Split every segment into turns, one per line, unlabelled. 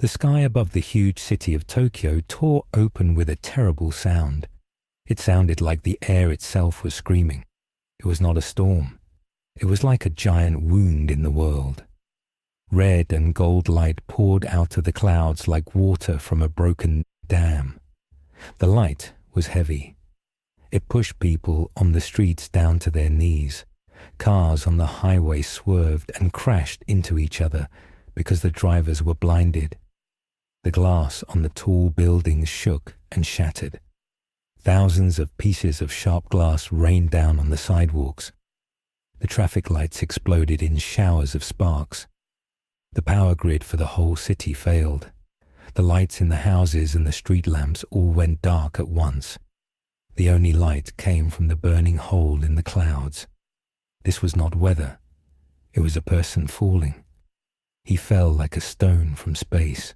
The sky above the huge city of Tokyo tore open with a terrible sound. It sounded like the air itself was screaming. It was not a storm. It was like a giant wound in the world. Red and gold light poured out of the clouds like water from a broken dam. The light was heavy. It pushed people on the streets down to their knees. Cars on the highway swerved and crashed into each other because the drivers were blinded. The glass on the tall buildings shook and shattered. Thousands of pieces of sharp glass rained down on the sidewalks. The traffic lights exploded in showers of sparks. The power grid for the whole city failed. The lights in the houses and the street lamps all went dark at once. The only light came from the burning hole in the clouds. This was not weather. It was a person falling. He fell like a stone from space.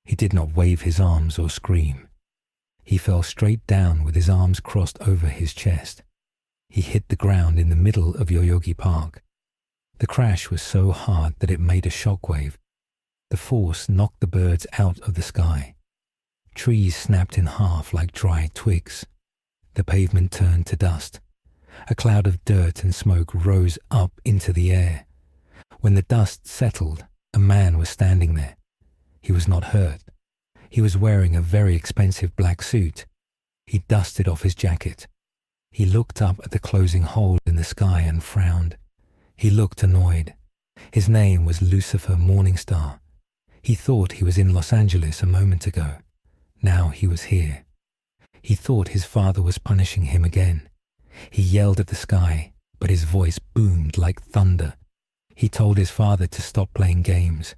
He did not wave his arms or scream. He fell straight down with his arms crossed over his chest. He hit the ground in the middle of Yoyogi Park. The crash was so hard that it made a shockwave. The force knocked the birds out of the sky. Trees snapped in half like dry twigs. The pavement turned to dust. A cloud of dirt and smoke rose up into the air. When the dust settled, a man was standing there. He was not hurt. He was wearing a very expensive black suit. He dusted off his jacket. He looked up at the closing hole in the sky and frowned. He looked annoyed. His name was Lucifer Morningstar. He thought he was in Los Angeles a moment ago. Now he was here. He thought his father was punishing him again. He yelled at the sky, but his voice boomed like thunder. He told his father to stop playing games.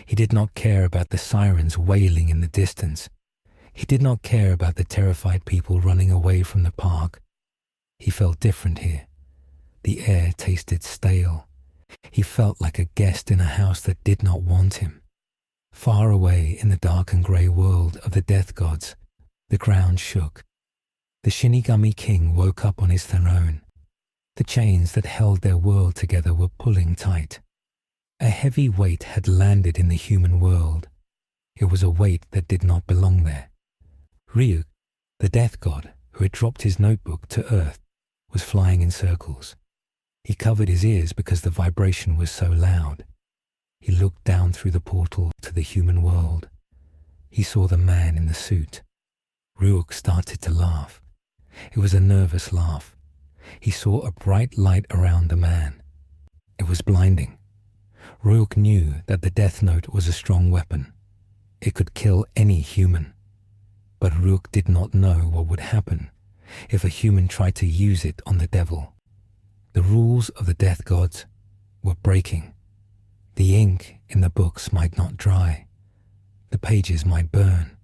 He did not care about the sirens wailing in the distance. He did not care about the terrified people running away from the park. He felt different here. The air tasted stale. He felt like a guest in a house that did not want him. Far away in the dark and grey world of the death gods, the ground shook. The Shinigami king woke up on his throne. The chains that held their world together were pulling tight. A heavy weight had landed in the human world. It was a weight that did not belong there. Ryuk, the death god who had dropped his notebook to earth, was flying in circles. He covered his ears because the vibration was so loud. He looked down through the portal to the human world. He saw the man in the suit. Ryuk started to laugh. It was a nervous laugh. He saw a bright light around the man. It was blinding. Ryuk knew that the death note was a strong weapon. It could kill any human. But Ryuk did not know what would happen if a human tried to use it on the devil. The rules of the death gods were breaking. The ink in the books might not dry. The pages might burn.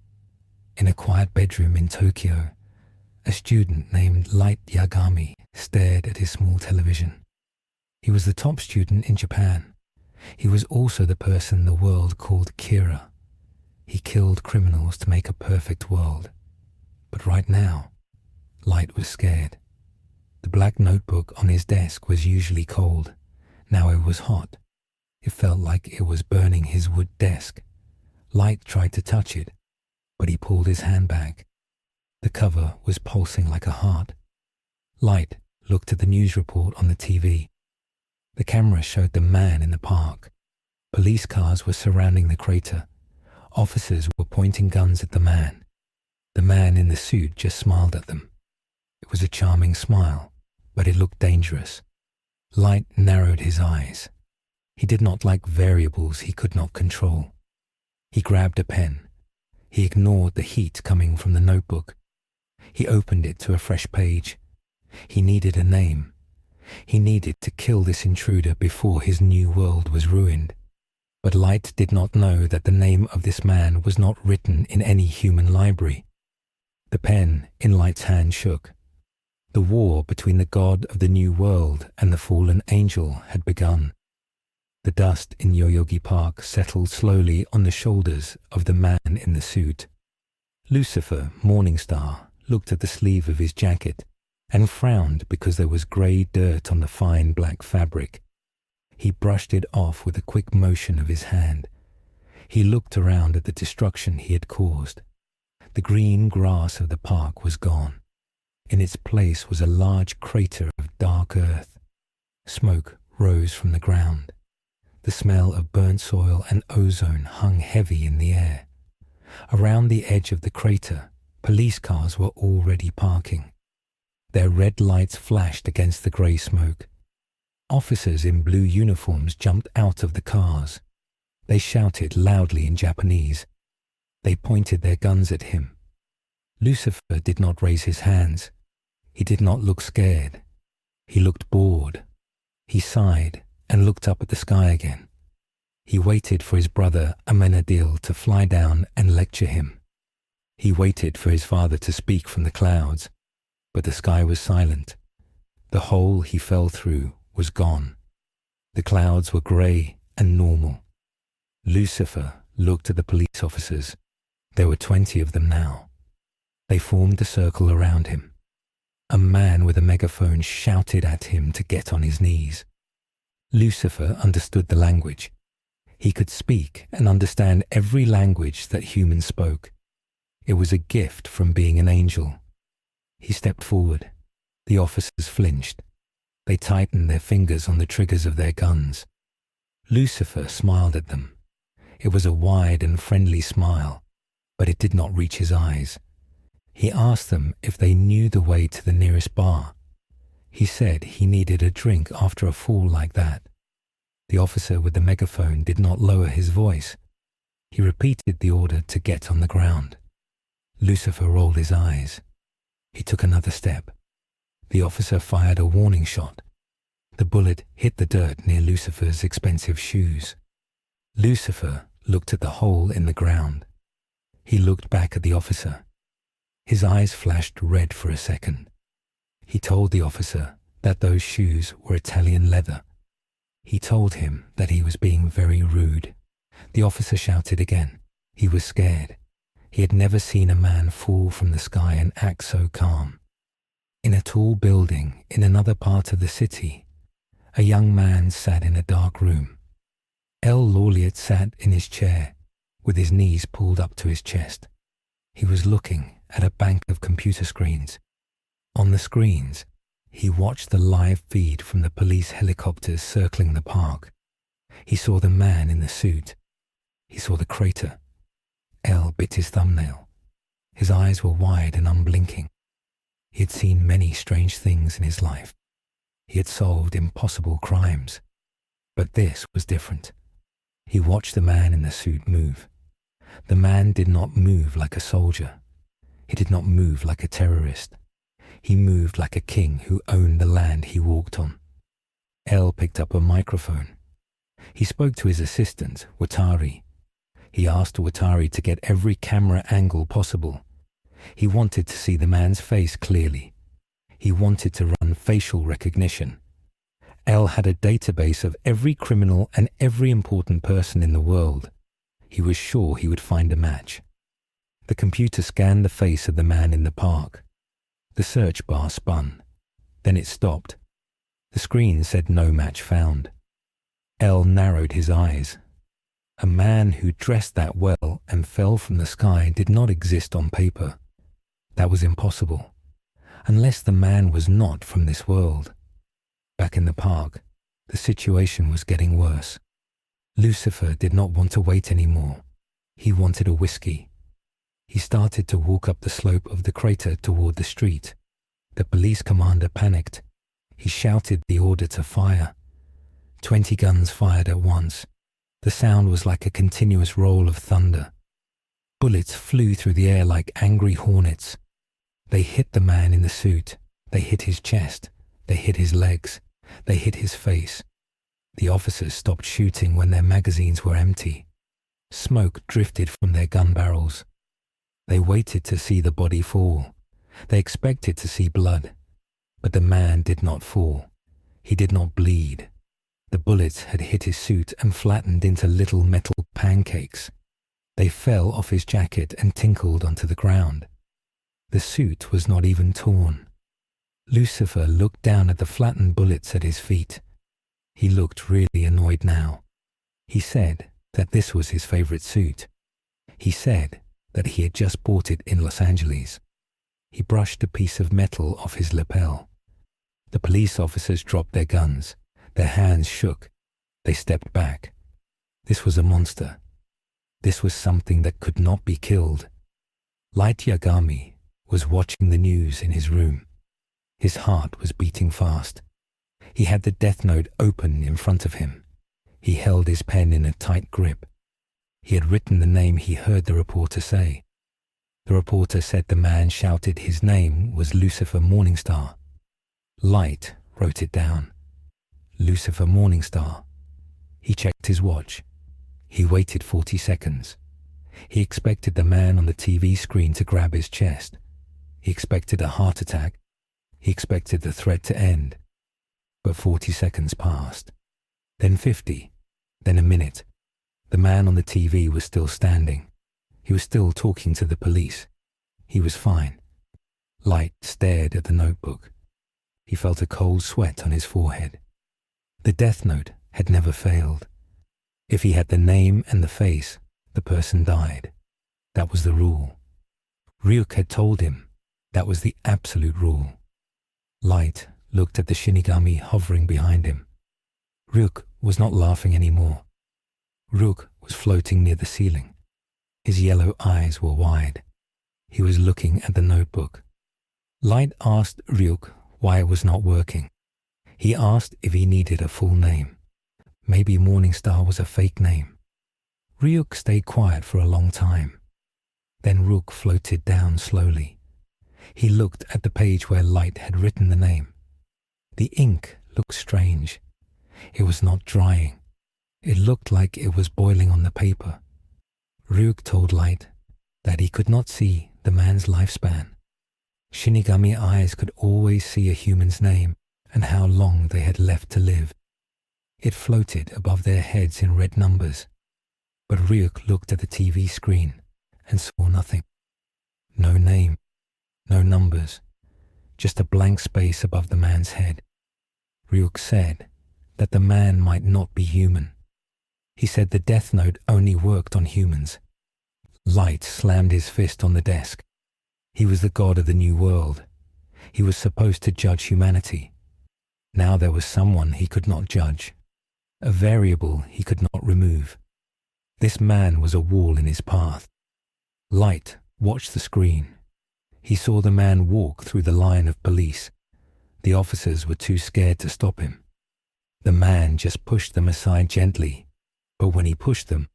In a quiet bedroom in Tokyo, a student named Light Yagami stared at his small television. He was the top student in Japan. He was also the person the world called Kira. He killed criminals to make a perfect world. But right now, Light was scared. The black notebook on his desk was usually cold. Now it was hot. It felt like it was burning his wood desk. Light tried to touch it, but he pulled his hand back. The cover was pulsing like a heart. Light looked at the news report on the TV. The camera showed the man in the park. Police cars were surrounding the crater. Officers were pointing guns at the man. The man in the suit just smiled at them. It was a charming smile, but it looked dangerous. Light narrowed his eyes. He did not like variables he could not control. He grabbed a pen. He ignored the heat coming from the notebook. He opened it to a fresh page. He needed a name. He needed to kill this intruder before his new world was ruined. But Light did not know that the name of this man was not written in any human library. The pen in Light's hand shook. The war between the god of the new world and the fallen angel had begun. The dust in Yoyogi Park settled slowly on the shoulders of the man in the suit. Lucifer Morningstar looked at the sleeve of his jacket and frowned because there was grey dirt on the fine black fabric. He brushed it off with a quick motion of his hand. He looked around at the destruction he had caused. The green grass of the park was gone. In its place was a large crater of dark earth. Smoke rose from the ground. The smell of burnt soil and ozone hung heavy in the air. Around the edge of the crater, police cars were already parking. Their red lights flashed against the grey smoke. Officers in blue uniforms jumped out of the cars. They shouted loudly in Japanese. They pointed their guns at him. Lucifer did not raise his hands. He did not look scared. He looked bored. He sighed and looked up at the sky again. He waited for his brother Amenadil to fly down and lecture him. He waited for his father to speak from the clouds, but the sky was silent. The hole he fell through was gone. The clouds were grey and normal. Lucifer looked at the police officers. There were 20 of them now. They formed a circle around him. A man with a megaphone shouted at him to get on his knees. Lucifer understood the language. He could speak and understand every language that humans spoke. It was a gift from being an angel. He stepped forward. The officers flinched. They tightened their fingers on the triggers of their guns. Lucifer smiled at them. It was a wide and friendly smile, but it did not reach his eyes. He asked them if they knew the way to the nearest bar. He said he needed a drink after a fall like that. The officer with the megaphone did not lower his voice. He repeated the order to get on the ground. Lucifer rolled his eyes. He took another step. The officer fired a warning shot. The bullet hit the dirt near Lucifer's expensive shoes. Lucifer looked at the hole in the ground. He looked back at the officer. His eyes flashed red for a second. He told the officer that those shoes were Italian leather. He told him that he was being very rude. The officer shouted again. He was scared. He had never seen a man fall from the sky and act so calm. In a tall building in another part of the city, a young man sat in a dark room. El Laureate sat in his chair, with his knees pulled up to his chest. He was looking at a bank of computer screens. On the screens, he watched the live feed from the police helicopters circling the park. He saw the man in the suit. He saw the crater. El bit his thumbnail. His eyes were wide and unblinking. He had seen many strange things in his life. He had solved impossible crimes. But this was different. He watched the man in the suit move. The man did not move like a soldier. He did not move like a terrorist. He moved like a king who owned the land he walked on. El picked up a microphone. He spoke to his assistant, Watari. He asked Watari to get every camera angle possible. He wanted to see the man's face clearly. He wanted to run facial recognition. El had a database of every criminal and every important person in the world. He was sure he would find a match. The computer scanned the face of the man in the park. The search bar spun. Then it stopped. The screen said no match found. El narrowed his eyes. A man who dressed that well and fell from the sky did not exist on paper. That was impossible, unless the man was not from this world. Back in the park, the situation was getting worse. Lucifer did not want to wait anymore. He wanted a whiskey. He started to walk up the slope of the crater toward the street. The police commander panicked. He shouted the order to fire. 20 guns fired at once. The sound was like a continuous roll of thunder. Bullets flew through the air like angry hornets. They hit the man in the suit. They hit his chest. They hit his legs. They hit his face. The officers stopped shooting when their magazines were empty. Smoke drifted from their gun barrels. They waited to see the body fall. They expected to see blood. But the man did not fall. He did not bleed. The bullets had hit his suit and flattened into little metal pancakes. They fell off his jacket and tinkled onto the ground. The suit was not even torn. Lucifer looked down at the flattened bullets at his feet. He looked really annoyed now. He said, that this was his favorite suit. He said that he had just bought it in Los Angeles. He brushed a piece of metal off his lapel. The police officers dropped their guns. Their hands shook. They stepped back. This was a monster. This was something that could not be killed. Light Yagami was watching the news in his room. His heart was beating fast. He had the death note open in front of him. He held his pen in a tight grip. He had written the name he heard the reporter say. The reporter said the man shouted his name was Lucifer Morningstar. Light wrote it down. Lucifer Morningstar. He checked his watch. He waited 40 seconds. He expected the man on the TV screen to grab his chest. He expected a heart attack. He expected the threat to end. But 40 seconds passed. Then 50. Then a minute. The man on the TV was still standing. He was still talking to the police. He was fine. Light stared at the notebook. He felt a cold sweat on his forehead. The death note had never failed. If he had the name and the face, the person died. That was the rule. Ryuk had told him that was the absolute rule. Light looked at the shinigami hovering behind him. Ryuk was not laughing anymore. Ryuk was floating near the ceiling. His yellow eyes were wide. He was looking at the notebook. Light asked Ryuk why it was not working. He asked if he needed a full name. Maybe Morningstar was a fake name. Ryuk stayed quiet for a long time. Then Ryuk floated down slowly. He looked at the page where Light had written the name. The ink looked strange. It was not drying. It looked like it was boiling on the paper. Ryuk told Light that he could not see the man's lifespan. Shinigami eyes could always see a human's name and how long they had left to live. It floated above their heads in red numbers. But Ryuk looked at the TV screen and saw nothing. No name, no numbers, just a blank space above the man's head. Ryuk said that the man might not be human. He said the death note only worked on humans. Light slammed his fist on the desk. He was the god of the new world. He was supposed to judge humanity. Now there was someone he could not judge, a variable he could not remove. This man was a wall in his path. Light watched the screen. He saw the man walk through the line of police. The officers were too scared to stop him. The man just pushed them aside gently, but when he pushed them,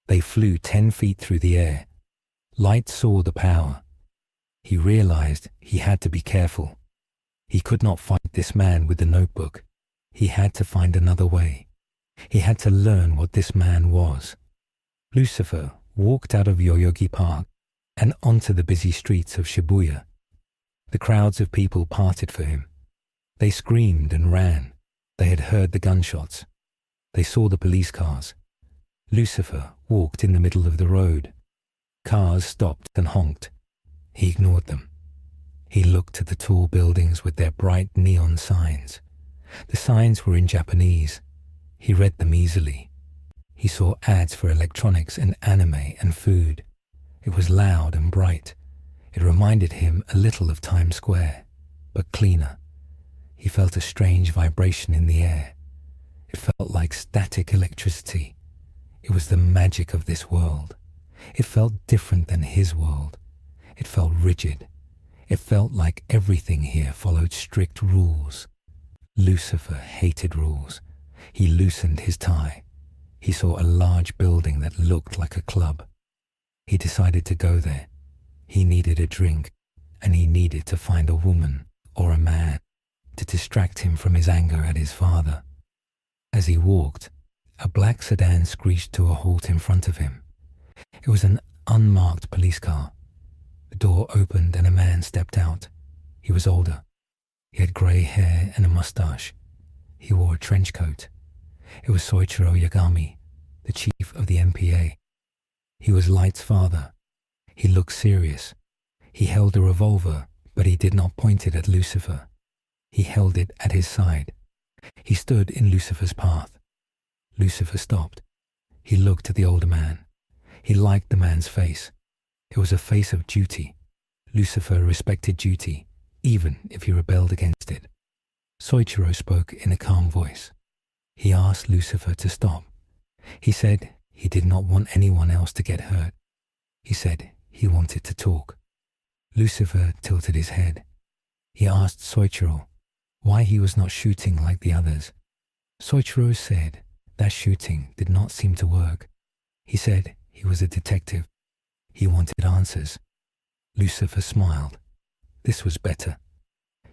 they flew 10 feet through the air. Light saw the power. He realized he had to be careful. He could not fight this man with the notebook. He had to find another way. He had to learn what this man was. Lucifer walked out of Yoyogi Park and onto the busy streets of Shibuya. The crowds of people parted for him. They screamed and ran. They had heard the gunshots. They saw the police cars. Lucifer walked in the middle of the road. Cars stopped and honked. He ignored them. He looked at the tall buildings with their bright neon signs. The signs were in Japanese. He read them easily. He saw ads for electronics and anime and food. It was loud and bright. It reminded him a little of Times Square, but cleaner. He felt a strange vibration in the air. It felt like static electricity. It was the magic of this world. It felt different than his world. It felt rigid. It felt like everything here followed strict rules. Lucifer hated rules. He loosened his tie. He saw a large building that looked like a club. He decided to go there. He needed a drink, and he needed to find a woman or a man to distract him from his anger at his father. As he walked, a black sedan screeched to a halt in front of him. It was an unmarked police car. The door opened and a man stepped out. He was older. He had grey hair and a mustache. He wore a trench coat. It was Soichiro Yagami, the chief of the MPA. He was Light's father. He looked serious. He held a revolver, but he did not point it at Lucifer. He held it at his side. He stood in Lucifer's path. Lucifer stopped. He looked at the older man. He liked the man's face. It was a face of duty. Lucifer respected duty, even if he rebelled against it. Soichiro spoke in a calm voice. He asked Lucifer to stop. He said he did not want anyone else to get hurt. He said he wanted to talk. Lucifer tilted his head. He asked Soichiro why he was not shooting like the others. Soichiro said that shooting did not seem to work. He said he was a detective. He wanted answers. Lucifer smiled. This was better.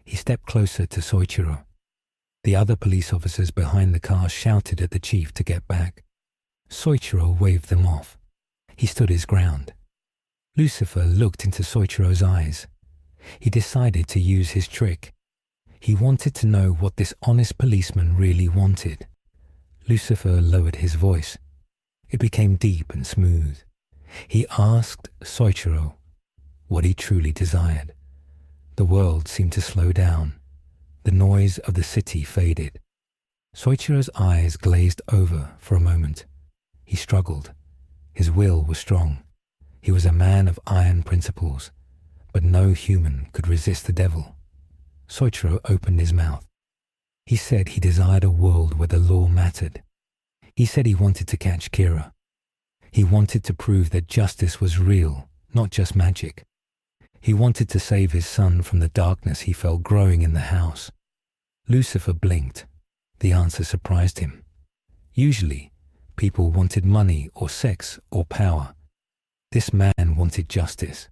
He stepped closer to Soichiro. The other police officers behind the car shouted at the chief to get back. Soichiro waved them off. He stood his ground. Lucifer looked into Soichiro's eyes. He decided to use his trick. He wanted to know what this honest policeman really wanted. Lucifer lowered his voice. It became deep and smooth. He asked Soichiro what he truly desired. The world seemed to slow down. The noise of the city faded. Soichiro's eyes glazed over for a moment. He struggled. His will was strong. He was a man of iron principles, but no human could resist the devil. Soichiro opened his mouth. He said he desired a world where the law mattered. He said he wanted to catch Kira. He wanted to prove that justice was real, not just magic. He wanted to save his son from the darkness he felt growing in the house. Lucifer blinked. The answer surprised him. Usually, people wanted money or sex or power. This man wanted justice,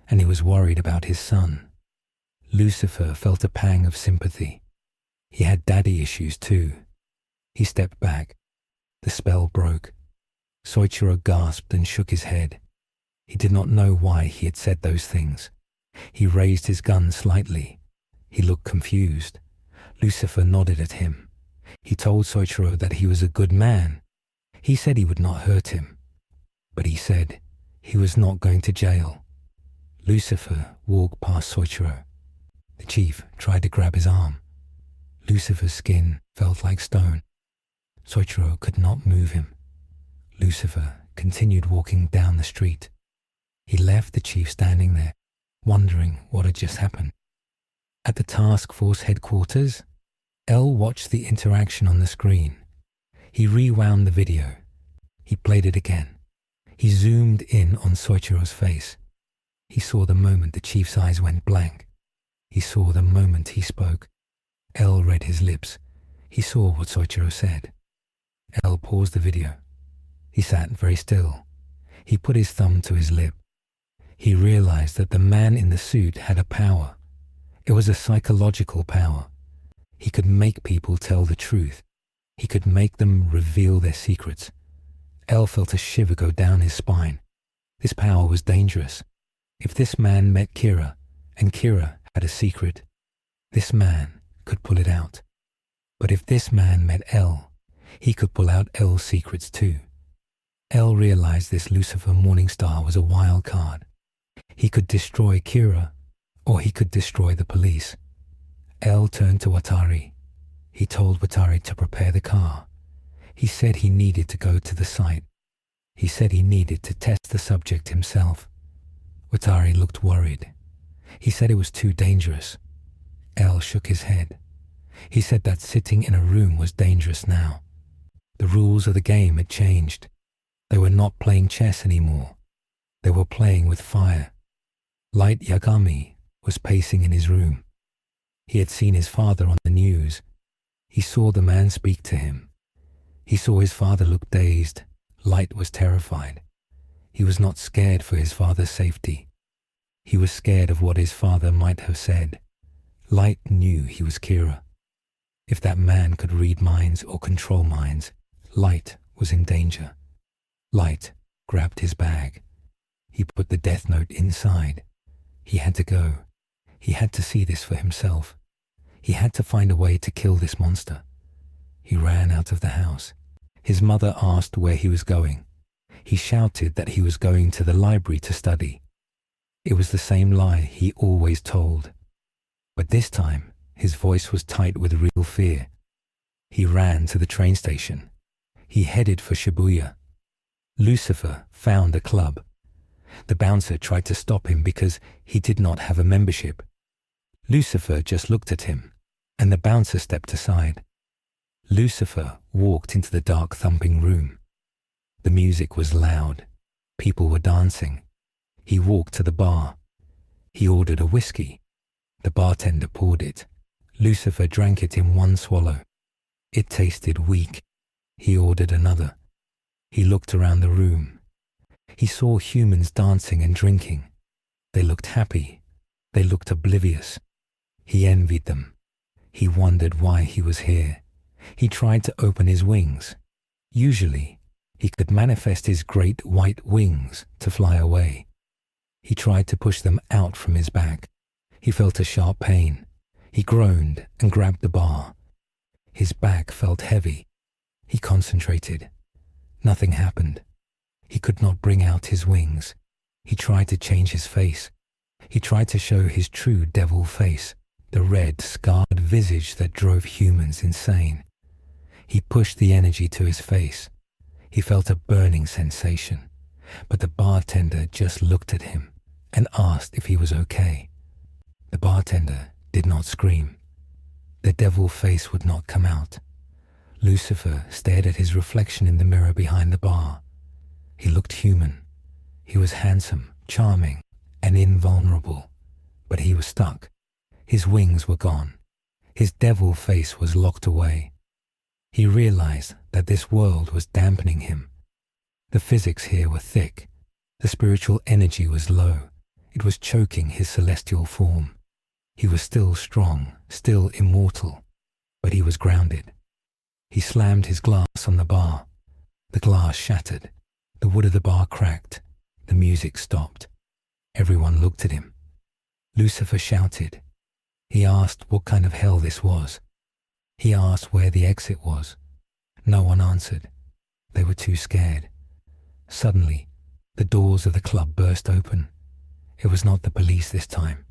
and he was worried about his son. Lucifer felt a pang of sympathy. He had daddy issues too. He stepped back. The spell broke. Soichiro gasped and shook his head. He did not know why he had said those things. He raised his gun slightly. He looked confused. Lucifer nodded at him. He told Soichiro that he was a good man. He said he would not hurt him. But he said he was not going to jail. Lucifer walked past Soichiro. The chief tried to grab his arm. Lucifer's skin felt like stone. Soichiro could not move him. Lucifer continued walking down the street. He left the chief standing there, wondering what had just happened. At the task force headquarters, L watched the interaction on the screen. He rewound the video. He played it again. He zoomed in on Soichiro's face. He saw the moment the chief's eyes went blank. He saw the moment he spoke. L read his lips. He saw what Soichiro said. L paused the video. He sat very still. He put his thumb to his lip. He realized that the man in the suit had a power. It was a psychological power. He could make people tell the truth. He could make them reveal their secrets. L felt a shiver go down his spine. This power was dangerous. If this man met Kira, and Kira had a secret, this man could pull it out. But if this man met L, he could pull out L's secrets too. L realized this Lucifer Morningstar was a wild card. He could destroy Kira, or he could destroy the police. L turned to Watari. He told Watari to prepare the car. He said he needed to go to the site. He said he needed to test the subject himself. Watari looked worried. He said it was too dangerous. L shook his head. He said that sitting in a room was dangerous now. The rules of the game had changed. They were not playing chess anymore. They were playing with fire. Light Yagami was pacing in his room. He had seen his father on the news. He saw the man speak to him. He saw his father look dazed. Light was terrified. He was not scared for his father's safety. He was scared of what his father might have said. Light knew he was Kira. If that man could read minds or control minds, Light was in danger. Light grabbed his bag. He put the death note inside. He had to go. He had to see this for himself. He had to find a way to kill this monster. He ran out of the house. His mother asked where he was going. He shouted that he was going to the library to study. It was the same lie he always told. But this time, his voice was tight with real fear. He ran to the train station. He headed for Shibuya. Lucifer found a club. The bouncer tried to stop him because he did not have a membership. Lucifer just looked at him, and the bouncer stepped aside. Lucifer walked into the dark thumping room. The music was loud. People were dancing. He walked to the bar. He ordered a whiskey. The bartender poured it. Lucifer drank it in one swallow. It tasted weak. He ordered another. He looked around the room. He saw humans dancing and drinking. They looked happy. They looked oblivious. He envied them. He wondered why he was here. He tried to open his wings. Usually, he could manifest his great white wings to fly away. He tried to push them out from his back. He felt a sharp pain. He groaned and grabbed the bar. His back felt heavy. He concentrated. Nothing happened. He could not bring out his wings. He tried to change his face. He tried to show his true devil face, the red, scarred visage that drove humans insane. He pushed the energy to his face. He felt a burning sensation, but the bartender just looked at him and asked if he was okay. The bartender did not scream. The devil face would not come out. Lucifer stared at his reflection in the mirror behind the bar. He looked human. He was handsome, charming, and invulnerable, but he was stuck. His wings were gone. His devil face was locked away. He realized that this world was dampening him. The physics here were thick. The spiritual energy was low. It was choking his celestial form. He was still strong, still immortal, but he was grounded. He slammed his glass on the bar. The glass shattered. The wood of the bar cracked. The music stopped. Everyone looked at him. Lucifer shouted. He asked what kind of hell this was. He asked where the exit was. No one answered. They were too scared. Suddenly, the doors of the club burst open. It was not the police this time.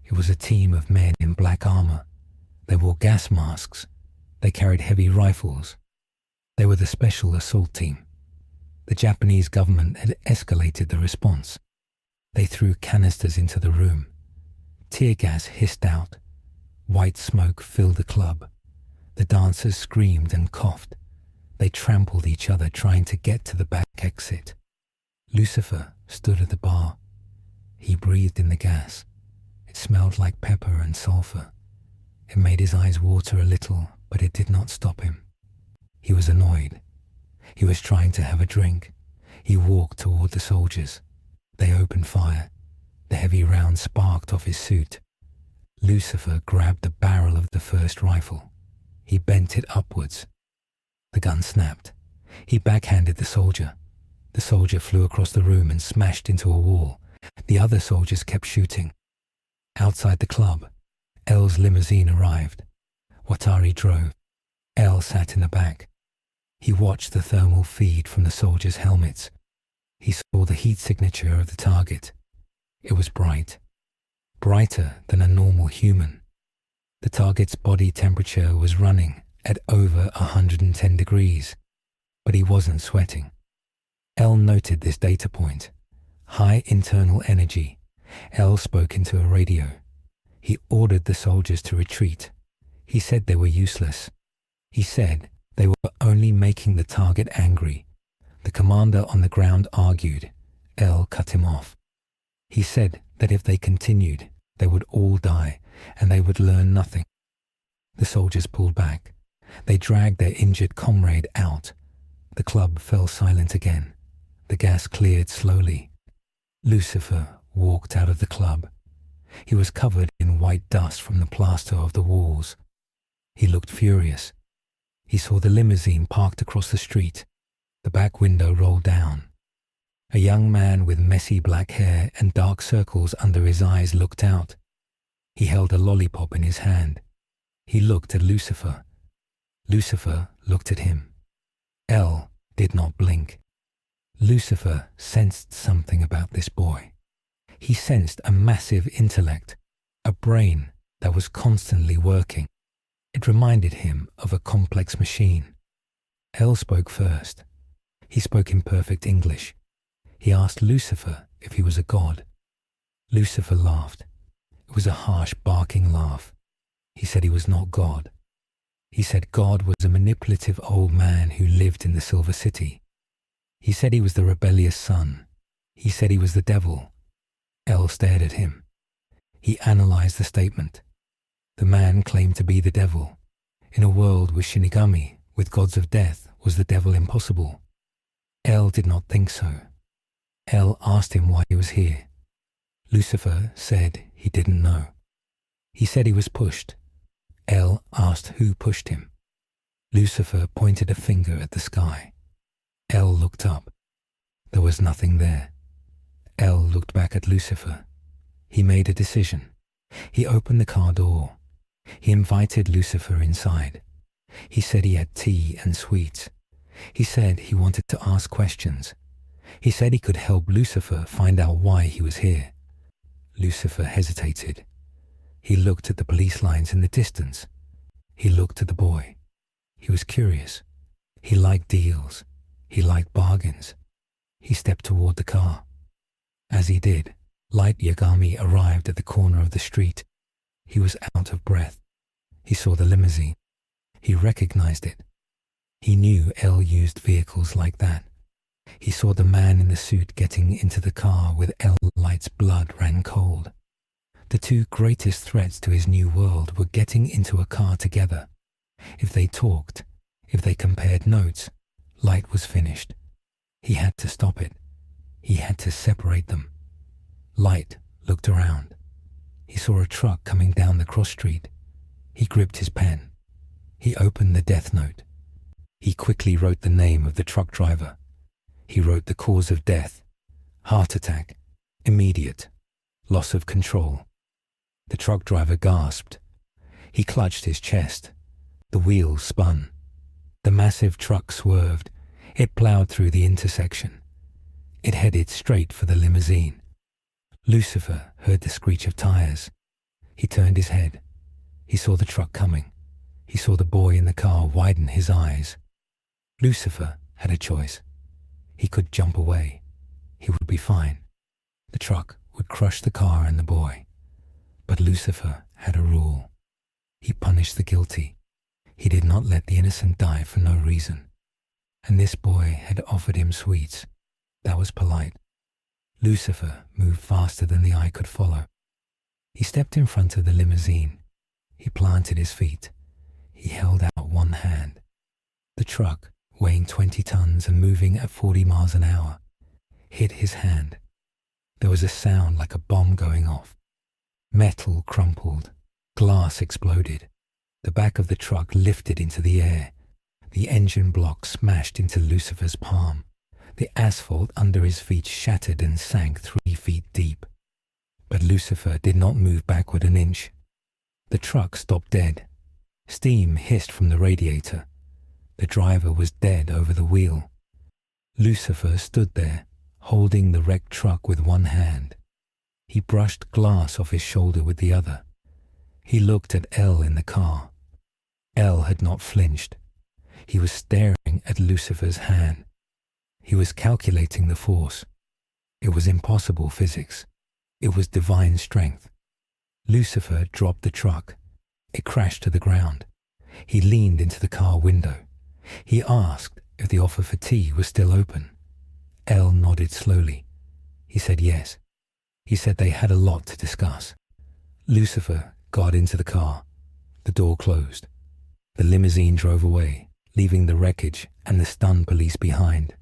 It was a team of men in black armor. They wore gas masks. They carried heavy rifles. They were the special assault team. The Japanese government had escalated the response. They threw canisters into the room. Tear gas hissed out. White smoke filled the club. The dancers screamed and coughed. They trampled each other trying to get to the back exit. Lucifer stood at the bar. He breathed in the gas. It smelled like pepper and sulfur. It made his eyes water a little, but it did not stop him. He was annoyed. He was trying to have a drink. He walked toward the soldiers. They opened fire. The heavy round sparked off his suit. Lucifer grabbed the barrel of the first rifle. He bent it upwards. The gun snapped. He backhanded the soldier. The soldier flew across the room and smashed into a wall. The other soldiers kept shooting. Outside the club, Elle's limousine arrived. Watari drove. Elle sat in the back. He watched the thermal feed from the soldiers' helmets. He saw the heat signature of the target. It was bright. Brighter than a normal human. The target's body temperature was running at over 110 degrees, but he wasn't sweating. Elle noted this data point. High internal energy. Elle spoke into a radio. He ordered the soldiers to retreat. He said they were useless. He said they were only making the target angry. The commander on the ground argued. Elle cut him off. He said that if they continued, they would all die, and they would learn nothing. The soldiers pulled back. They dragged their injured comrade out. The club fell silent again. The gas cleared slowly. Lucifer walked out of the club. He was covered in white dust from the plaster of the walls. He looked furious. He saw the limousine parked across the street. The back window rolled down. A young man with messy black hair and dark circles under his eyes looked out. He held a lollipop in his hand. He looked at Lucifer. Lucifer looked at him. Elle did not blink. Lucifer sensed something about this boy. He sensed a massive intellect, a brain that was constantly working. It reminded him of a complex machine. Elle spoke first. He spoke in perfect English. He asked Lucifer if he was a god. Lucifer laughed. It was a harsh, barking laugh. He said he was not God. He said God was a manipulative old man who lived in the Silver City. He said he was the rebellious son. He said he was the devil. El stared at him. He analyzed the statement. The man claimed to be the devil. In a world with shinigami, with gods of death, was the devil impossible? El did not think so. El asked him why he was here. Lucifer said he didn't know. He said he was pushed. El asked who pushed him. Lucifer pointed a finger at the sky. El looked up. There was nothing there. El looked back at Lucifer. He made a decision. He opened the car door. He invited Lucifer inside. He said he had tea and sweets. He said he wanted to ask questions. He said he could help Lucifer find out why he was here. Lucifer hesitated. He looked at the police lines in the distance. He looked at the boy. He was curious. He liked deals. He liked bargains. He stepped toward the car. As he did, Light Yagami arrived at the corner of the street. He was out of breath. He saw the limousine. He recognized it. He knew El used vehicles like that. He saw the man in the suit getting into the car with El. Light's blood ran cold. The two greatest threats to his new world were getting into a car together. If they talked, if they compared notes, Light was finished. He had to stop it. He had to separate them. Light looked around. He saw a truck coming down the cross street. He gripped his pen. He opened the death note. He quickly wrote the name of the truck driver. He wrote the cause of death: heart attack, immediate, loss of control. The truck driver gasped. He clutched his chest. The wheels spun. The massive truck swerved. It plowed through the intersection. It headed straight for the limousine. Lucifer heard the screech of tires. He turned his head. He saw the truck coming. He saw the boy in the car widen his eyes. Lucifer had a choice. He could jump away. He would be fine. The truck would crush the car and the boy. But Lucifer had a rule. He punished the guilty. He did not let the innocent die for no reason. And this boy had offered him sweets. That was polite. Lucifer moved faster than the eye could follow. He stepped in front of the limousine. He planted his feet. He held out one hand. The truck, weighing 20 tons and moving at 40 miles an hour, hit his hand. There was a sound like a bomb going off. Metal crumpled. Glass exploded. The back of the truck lifted into the air. The engine block smashed into Lucifer's palm. The asphalt under his feet shattered and sank 3 feet deep. But Lucifer did not move backward an inch. The truck stopped dead. Steam hissed from the radiator. The driver was dead over the wheel. Lucifer stood there, holding the wrecked truck with one hand. He brushed glass off his shoulder with the other. He looked at El in the car. El had not flinched. He was staring at Lucifer's hand. He was calculating the force. It was impossible physics. It was divine strength. Lucifer dropped the truck. It crashed to the ground. He leaned into the car window. He asked if the offer for tea was still open. El nodded slowly. He said yes. He said they had a lot to discuss. Lucifer got into the car. The door closed. The limousine drove away, leaving the wreckage and the stunned police behind.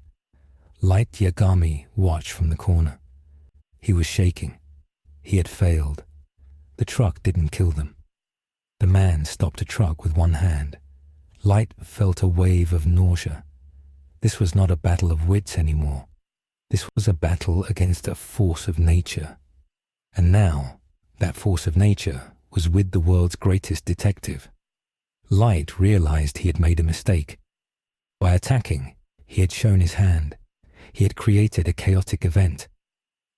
Light Yagami watched from the corner. He was shaking. He had failed. The truck didn't kill them. The man stopped a truck with one hand. Light felt a wave of nausea. This was not a battle of wits anymore. This was a battle against a force of nature. And now, that force of nature was with the world's greatest detective. Light realized he had made a mistake. By attacking, he had shown his hand. He had created a chaotic event.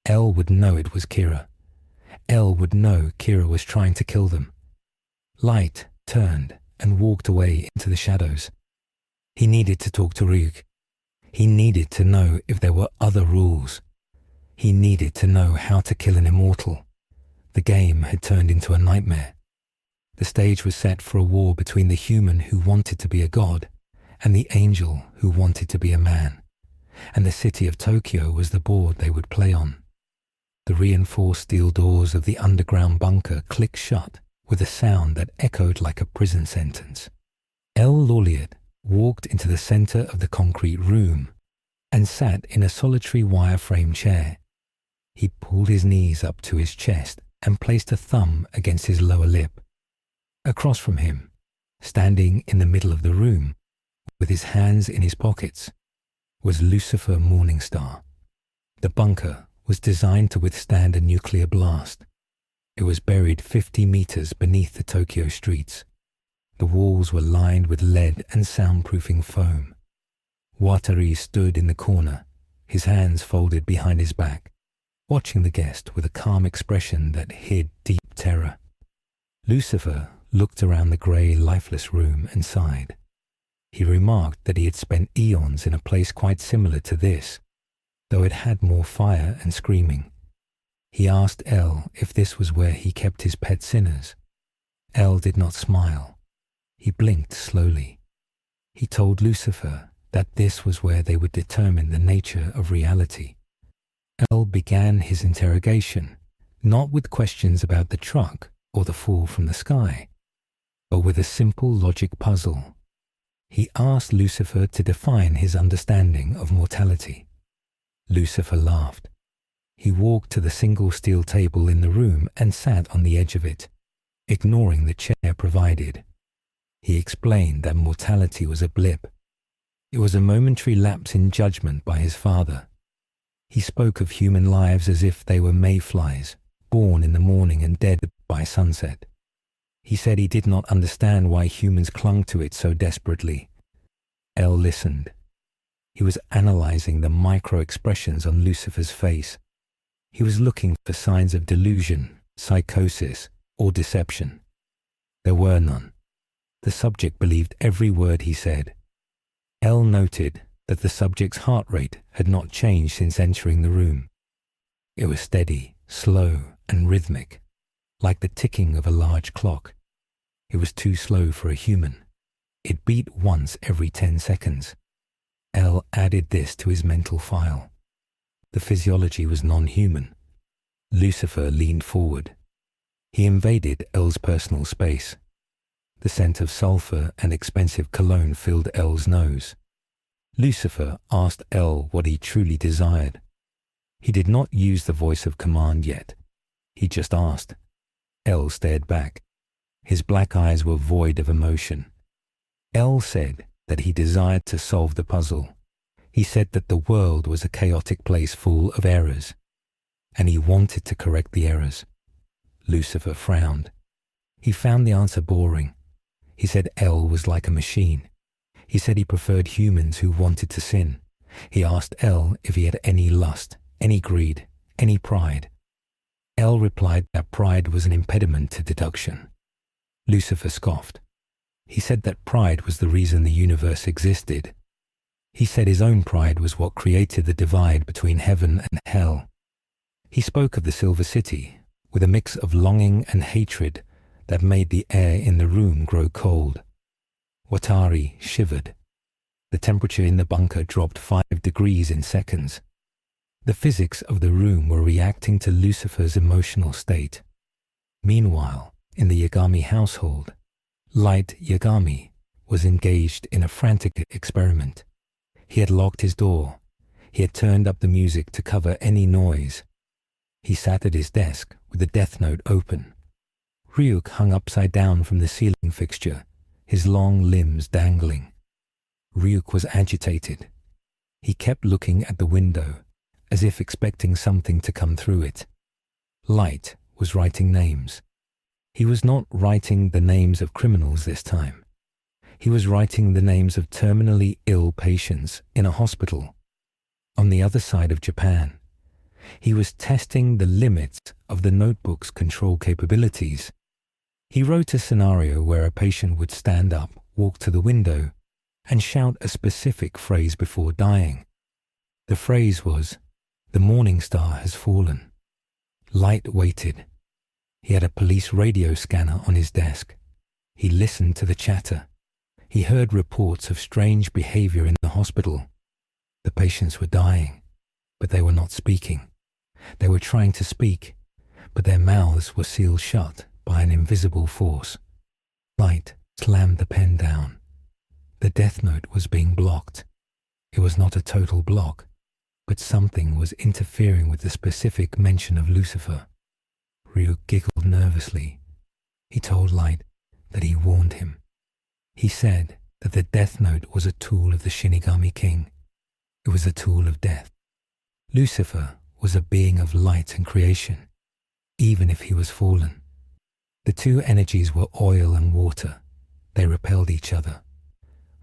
El would know it was Kira. El would know Kira was trying to kill them. Light turned and walked away into the shadows. He needed to talk to Ryuk. He needed to know if there were other rules. He needed to know how to kill an immortal. The game had turned into a nightmare. The stage was set for a war between the human who wanted to be a god and the angel who wanted to be a man. And the city of Tokyo was the board they would play on. The reinforced steel doors of the underground bunker clicked shut with a sound that echoed like a prison sentence. L. Lauliet walked into the center of the concrete room and sat in a solitary wire-frame chair. He pulled his knees up to his chest and placed a thumb against his lower lip. Across from him, standing in the middle of the room, with his hands in his pockets, was Lucifer Morningstar. The bunker was designed to withstand a nuclear blast. It was buried 50 meters beneath the Tokyo streets. The walls were lined with lead and soundproofing foam. Watari stood in the corner, his hands folded behind his back, watching the guest with a calm expression that hid deep terror. Lucifer looked around the grey, lifeless room and sighed. He remarked that he had spent eons in a place quite similar to this, though it had more fire and screaming. He asked El if this was where he kept his pet sinners. El did not smile. He blinked slowly. He told Lucifer that this was where they would determine the nature of reality. El began his interrogation, not with questions about the truck or the fall from the sky, but with a simple logic puzzle. He asked Lucifer to define his understanding of mortality. Lucifer laughed. He walked to the single steel table in the room and sat on the edge of it, ignoring the chair provided. He explained that mortality was a blip. It was a momentary lapse in judgment by his father. He spoke of human lives as if they were mayflies, born in the morning and dead by sunset. He said he did not understand why humans clung to it so desperately. El listened. He was analyzing the micro-expressions on Lucifer's face. He was looking for signs of delusion, psychosis, or deception. There were none. The subject believed every word he said. El noted that the subject's heart rate had not changed since entering the room. It was steady, slow, and rhythmic, like the ticking of a large clock. It was too slow for a human. It beat once every 10 seconds. El added this to his mental file. The physiology was non-human. Lucifer leaned forward. He invaded El's personal space. The scent of sulfur and expensive cologne filled El's nose. Lucifer asked El what he truly desired. He did not use the voice of command yet. He just asked. El stared back. His black eyes were void of emotion. El said that he desired to solve the puzzle. He said that the world was a chaotic place full of errors, and he wanted to correct the errors. Lucifer frowned. He found the answer boring. He said El was like a machine. He said he preferred humans who wanted to sin. He asked El if he had any lust, any greed, any pride. El replied that pride was an impediment to deduction. Lucifer scoffed. He said that pride was the reason the universe existed. He said his own pride was what created the divide between heaven and hell. He spoke of the Silver City with a mix of longing and hatred that made the air in the room grow cold. Watari shivered. The temperature in the bunker dropped 5 degrees in seconds. The physics of the room were reacting to Lucifer's emotional state. Meanwhile, in the Yagami household, Light Yagami was engaged in a frantic experiment. He had locked his door. He had turned up the music to cover any noise. He sat at his desk with the deathnote open. Ryuk hung upside down from the ceiling fixture, his long limbs dangling. Ryuk was agitated. He kept looking at the window, as if expecting something to come through it. Light was writing names. He was not writing the names of criminals this time. He was writing the names of terminally ill patients in a hospital on the other side of Japan. He was testing the limits of the notebook's control capabilities. He wrote a scenario where a patient would stand up, walk to the window, and shout a specific phrase before dying. The phrase was, "The Morningstar has fallen." Light waited. He had a police radio scanner on his desk. He listened to the chatter. He heard reports of strange behavior in the hospital. The patients were dying, but they were not speaking. They were trying to speak, but their mouths were sealed shut by an invisible force. Light slammed the pen down. The death note was being blocked. It was not a total block, but something was interfering with the specific mention of Lucifer. Ryuk giggled nervously. He told Light that he warned him. He said that the death note was a tool of the Shinigami king. It was a tool of death. Lucifer was a being of light and creation, even if he was fallen. The two energies were oil and water. They repelled each other.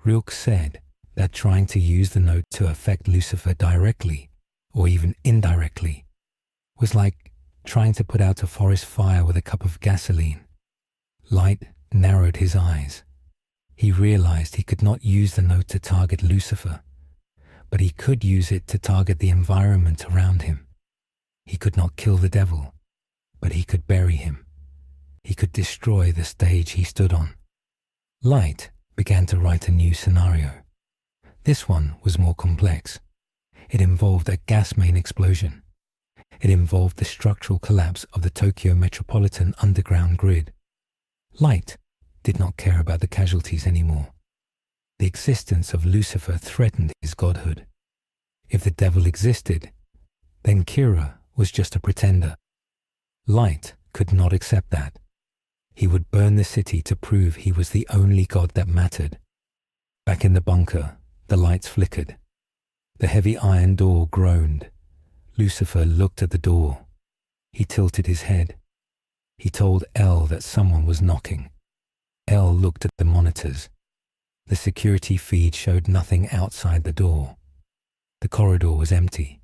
Ryuk said that trying to use the note to affect Lucifer directly, or even indirectly, was like trying to put out a forest fire with a cup of gasoline. Light narrowed his eyes. He realized he could not use the note to target Lucifer, but he could use it to target the environment around him. He could not kill the devil, but he could bury him. He could destroy the stage he stood on. Light began to write a new scenario. This one was more complex. It involved a gas main explosion. It involved the structural collapse of the Tokyo metropolitan underground grid. Light did not care about the casualties anymore. The existence of Lucifer threatened his godhood. If the devil existed, then Kira was just a pretender. Light could not accept that. He would burn the city to prove he was the only god that mattered. Back in the bunker, the lights flickered. The heavy iron door groaned. Lucifer looked at the door. He tilted his head. He told L that someone was knocking. L looked at the monitors. The security feed showed nothing outside the door. The corridor was empty.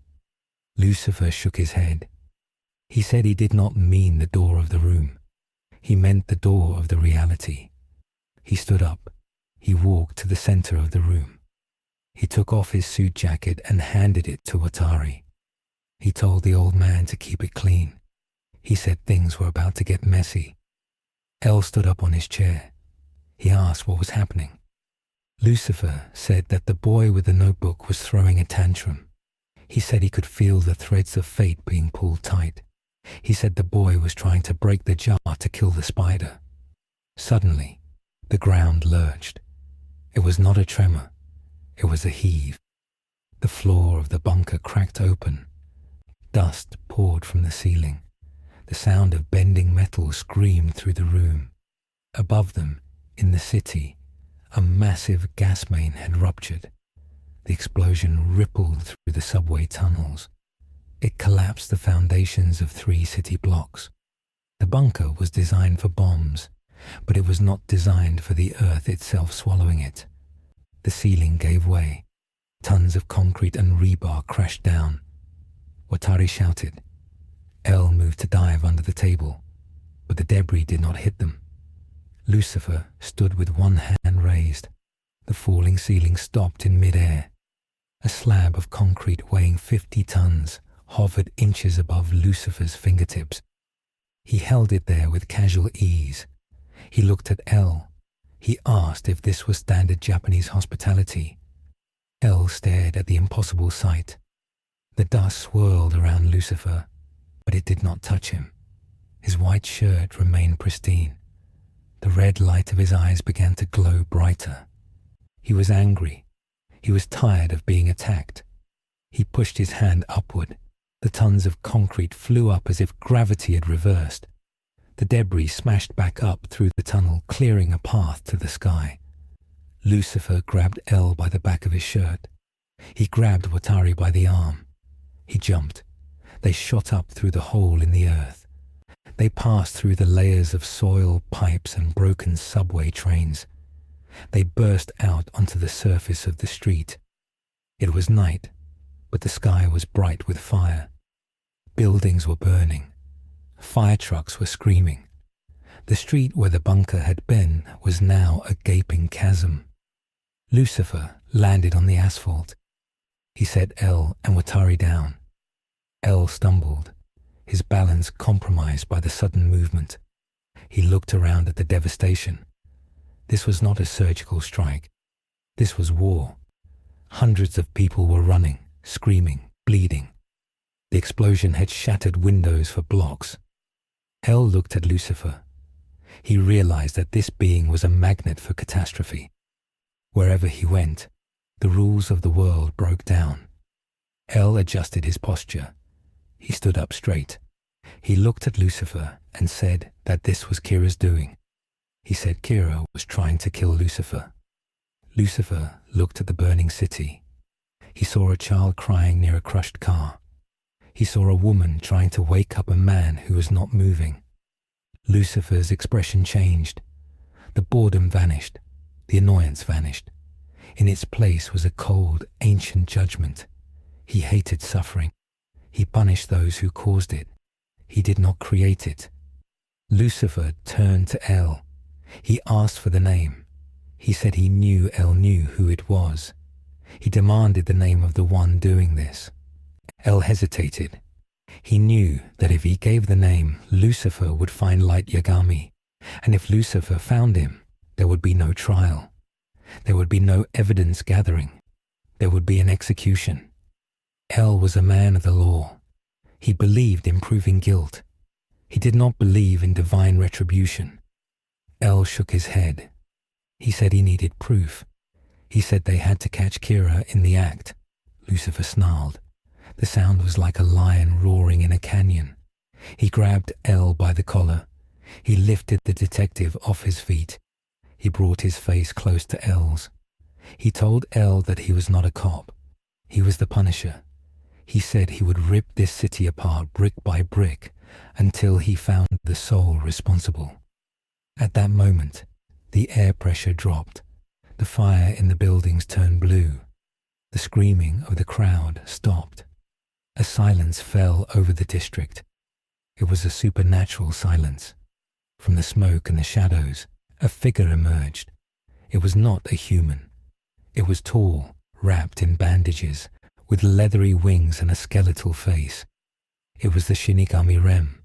Lucifer shook his head. He said he did not mean the door of the room. He meant the door of the reality. He stood up. He walked to the center of the room. He took off his suit jacket and handed it to Watari. He told the old man to keep it clean. He said things were about to get messy. L stood up on his chair. He asked what was happening. Lucifer said that the boy with the notebook was throwing a tantrum. He said he could feel the threads of fate being pulled tight. He said the boy was trying to break the jar to kill the spider. Suddenly, the ground lurched. It was not a tremor. It was a heave. The floor of the bunker cracked open. Dust poured from the ceiling. The sound of bending metal screamed through the room. Above them, in the city, a massive gas main had ruptured. The explosion rippled through the subway tunnels. It collapsed the foundations of 3 city blocks. The bunker was designed for bombs, but it was not designed for the earth itself swallowing it. The ceiling gave way. Tons of concrete and rebar crashed down. Watari shouted. L moved to dive under the table, but the debris did not hit them. Lucifer stood with one hand raised. The falling ceiling stopped in mid-air. A slab of concrete weighing 50 tons hovered inches above Lucifer's fingertips. He held it there with casual ease. He looked at L. He asked if this was standard Japanese hospitality. L stared at the impossible sight. The dust swirled around Lucifer, but it did not touch him. His white shirt remained pristine. The red light of his eyes began to glow brighter. He was angry. He was tired of being attacked. He pushed his hand upward. The tons of concrete flew up as if gravity had reversed. The debris smashed back up through the tunnel, clearing a path to the sky. Lucifer grabbed L by the back of his shirt. He grabbed Watari by the arm. He jumped. They shot up through the hole in the earth. They passed through the layers of soil, pipes, and broken subway trains. They burst out onto the surface of the street. It was night, but the sky was bright with fire. Buildings were burning. Fire trucks were screaming. The street where the bunker had been was now a gaping chasm. Lucifer landed on the asphalt. He set El and Watari down. El stumbled, his balance compromised by the sudden movement. He looked around at the devastation. This was not a surgical strike. This was war. Hundreds of people were running, screaming, bleeding. The explosion had shattered windows for blocks. El looked at Lucifer. He realized that this being was a magnet for catastrophe. Wherever he went, the rules of the world broke down. El adjusted his posture. He stood up straight. He looked at Lucifer and said that this was Kira's doing. He said Kira was trying to kill Lucifer. Lucifer looked at the burning city. He saw a child crying near a crushed car. He saw a woman trying to wake up a man who was not moving. Lucifer's expression changed. The boredom vanished. The annoyance vanished. In its place was a cold, ancient judgment. He hated suffering. He punished those who caused it. He did not create it. Lucifer turned to El. He asked for the name. He said he knew El knew who it was. He demanded the name of the one doing this. El hesitated. He knew that if he gave the name, Lucifer would find light Yagami, and if Lucifer found him, there would be no trial. There would be no evidence gathering. There would be an execution. El was a man of the law. He believed in proving guilt. He did not believe in divine retribution. El shook his head. He said he needed proof. He said they had to catch Kira in the act. Lucifer snarled. The sound was like a lion roaring in a canyon. He grabbed El by the collar. He lifted the detective off his feet. He brought his face close to El's. He told El that he was not a cop. He was the Punisher. He said he would rip this city apart brick by brick until he found the soul responsible. At that moment, the air pressure dropped. The fire in the buildings turned blue. The screaming of the crowd stopped. A silence fell over the district. It was a supernatural silence. From the smoke and the shadows, a figure emerged. It was not a human. It was tall, wrapped in bandages, with leathery wings and a skeletal face. It was the shinigami Rem.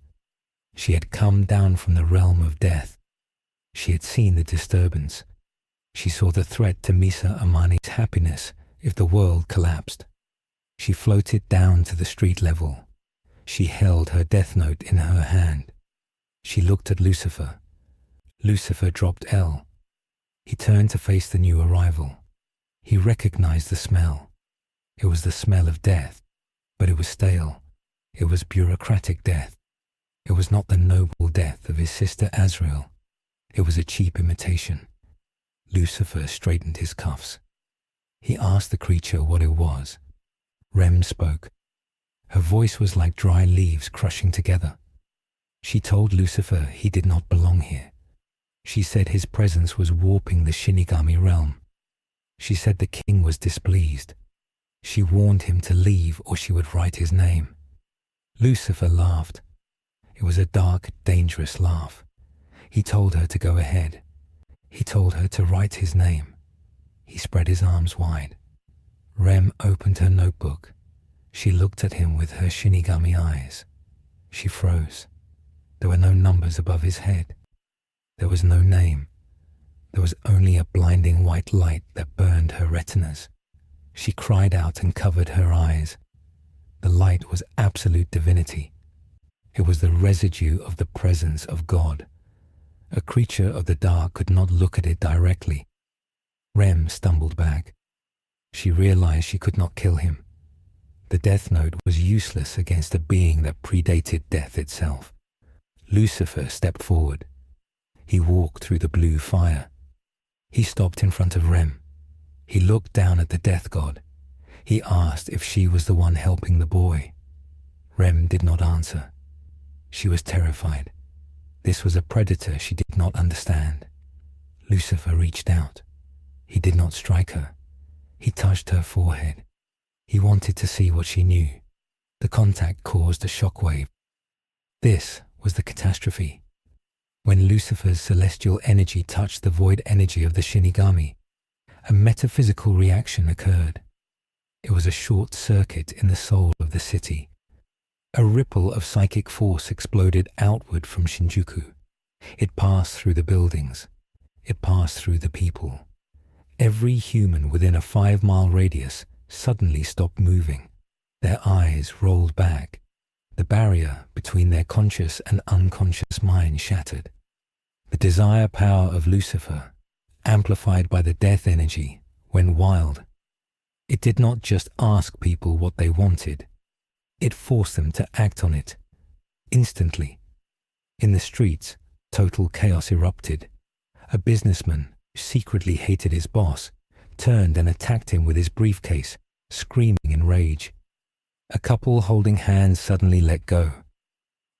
She had come down from the realm of death. She had seen the disturbance. She saw the threat to Misa Amani's happiness if the world collapsed. She floated down to the street level. She held her death note in her hand. She looked at Lucifer. Lucifer dropped El. He turned to face the new arrival. He recognized the smell. It was the smell of death, but it was stale. It was bureaucratic death. It was not the noble death of his sister Azrael. It was a cheap imitation. Lucifer straightened his cuffs. He asked the creature what it was. Rem spoke. Her voice was like dry leaves crushing together. She told Lucifer he did not belong here. She said his presence was warping the shinigami realm. She said the king was displeased. She warned him to leave or she would write his name. Lucifer laughed. It was a dark, dangerous laugh. He told her to go ahead. He told her to write his name. He spread his arms wide. Rem opened her notebook. She looked at him with her shinigami eyes. She froze. There were no numbers above his head. There was no name. There was only a blinding white light that burned her retinas. She cried out and covered her eyes. The light was absolute divinity. It was the residue of the presence of God. A creature of the dark could not look at it directly. Rem stumbled back. She realized she could not kill him. The death note was useless against a being that predated death itself. Lucifer stepped forward. He walked through the blue fire. He stopped in front of Rem. He looked down at the death god. He asked if she was the one helping the boy. Rem did not answer. She was terrified. This was a predator she did not understand. Lucifer reached out. He did not strike her. He touched her forehead. He wanted to see what she knew. The contact caused a shockwave. This was the catastrophe. When Lucifer's celestial energy touched the void energy of the shinigami, a metaphysical reaction occurred. It was a short circuit in the soul of the city. A ripple of psychic force exploded outward from Shinjuku. It passed through the buildings. It passed through the people. Every human within a 5-mile radius suddenly stopped moving. Their eyes rolled back. The barrier between their conscious and unconscious mind shattered. The desire power of Lucifer, amplified by the death energy, went wild. It did not just ask people what they wanted. It forced them to act on it. Instantly. In the streets, total chaos erupted. A businessman who secretly hated his boss turned and attacked him with his briefcase, screaming in rage. A couple holding hands suddenly let go.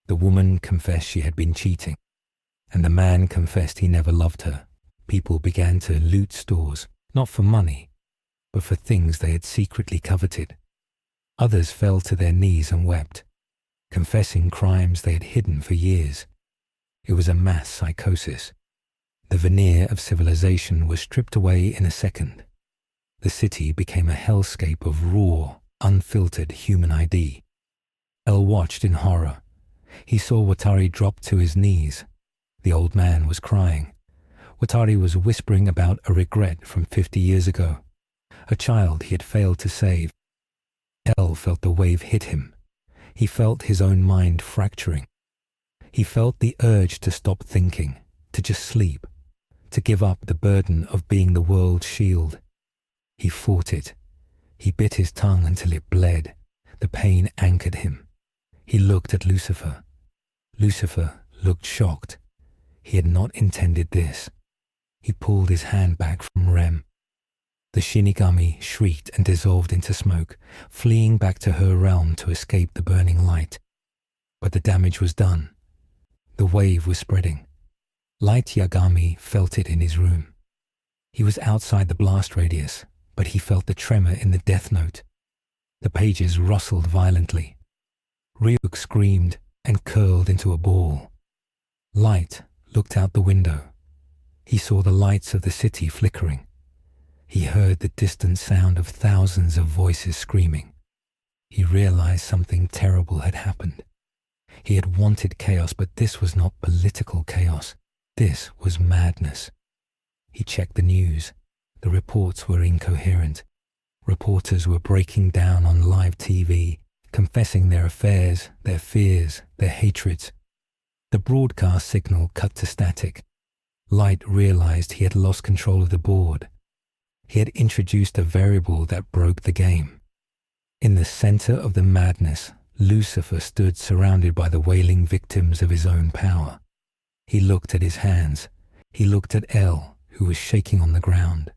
The woman confessed she had been cheating, and the man confessed he never loved her. People began to loot stores, not for money, but for things they had secretly coveted. Others fell to their knees and wept, confessing crimes they had hidden for years. It was a mass psychosis. The veneer of civilization was stripped away in a second. The city became a hellscape of raw, unfiltered human ID. El watched in horror. He saw Watari drop to his knees. The old man was crying. Watari was whispering about a regret from 50 years ago, a child he had failed to save. El felt the wave hit him. He felt his own mind fracturing. He felt the urge to stop thinking, to just sleep, to give up the burden of being the world's shield. He fought it. He bit his tongue until it bled. The pain anchored him. He looked at Lucifer. Lucifer looked shocked. He had not intended this. He pulled his hand back from Rem. The shinigami shrieked and dissolved into smoke, fleeing back to her realm to escape the burning light. But the damage was done. The wave was spreading. Light Yagami felt it in his room. He was outside the blast radius, but he felt the tremor in the deathnote. The pages rustled violently. Ryuk screamed and curled into a ball. Light looked out the window. He saw the lights of the city flickering. He heard the distant sound of thousands of voices screaming. He realized something terrible had happened. He had wanted chaos, but this was not political chaos. This was madness. He checked the news. The reports were incoherent. Reporters were breaking down on live TV, confessing their affairs, their fears, their hatreds. The broadcast signal cut to static. Light realized he had lost control of the board. He had introduced a variable that broke the game. In the center of the madness, Lucifer stood surrounded by the wailing victims of his own power. He looked at his hands. He looked at El, who was shaking on the ground.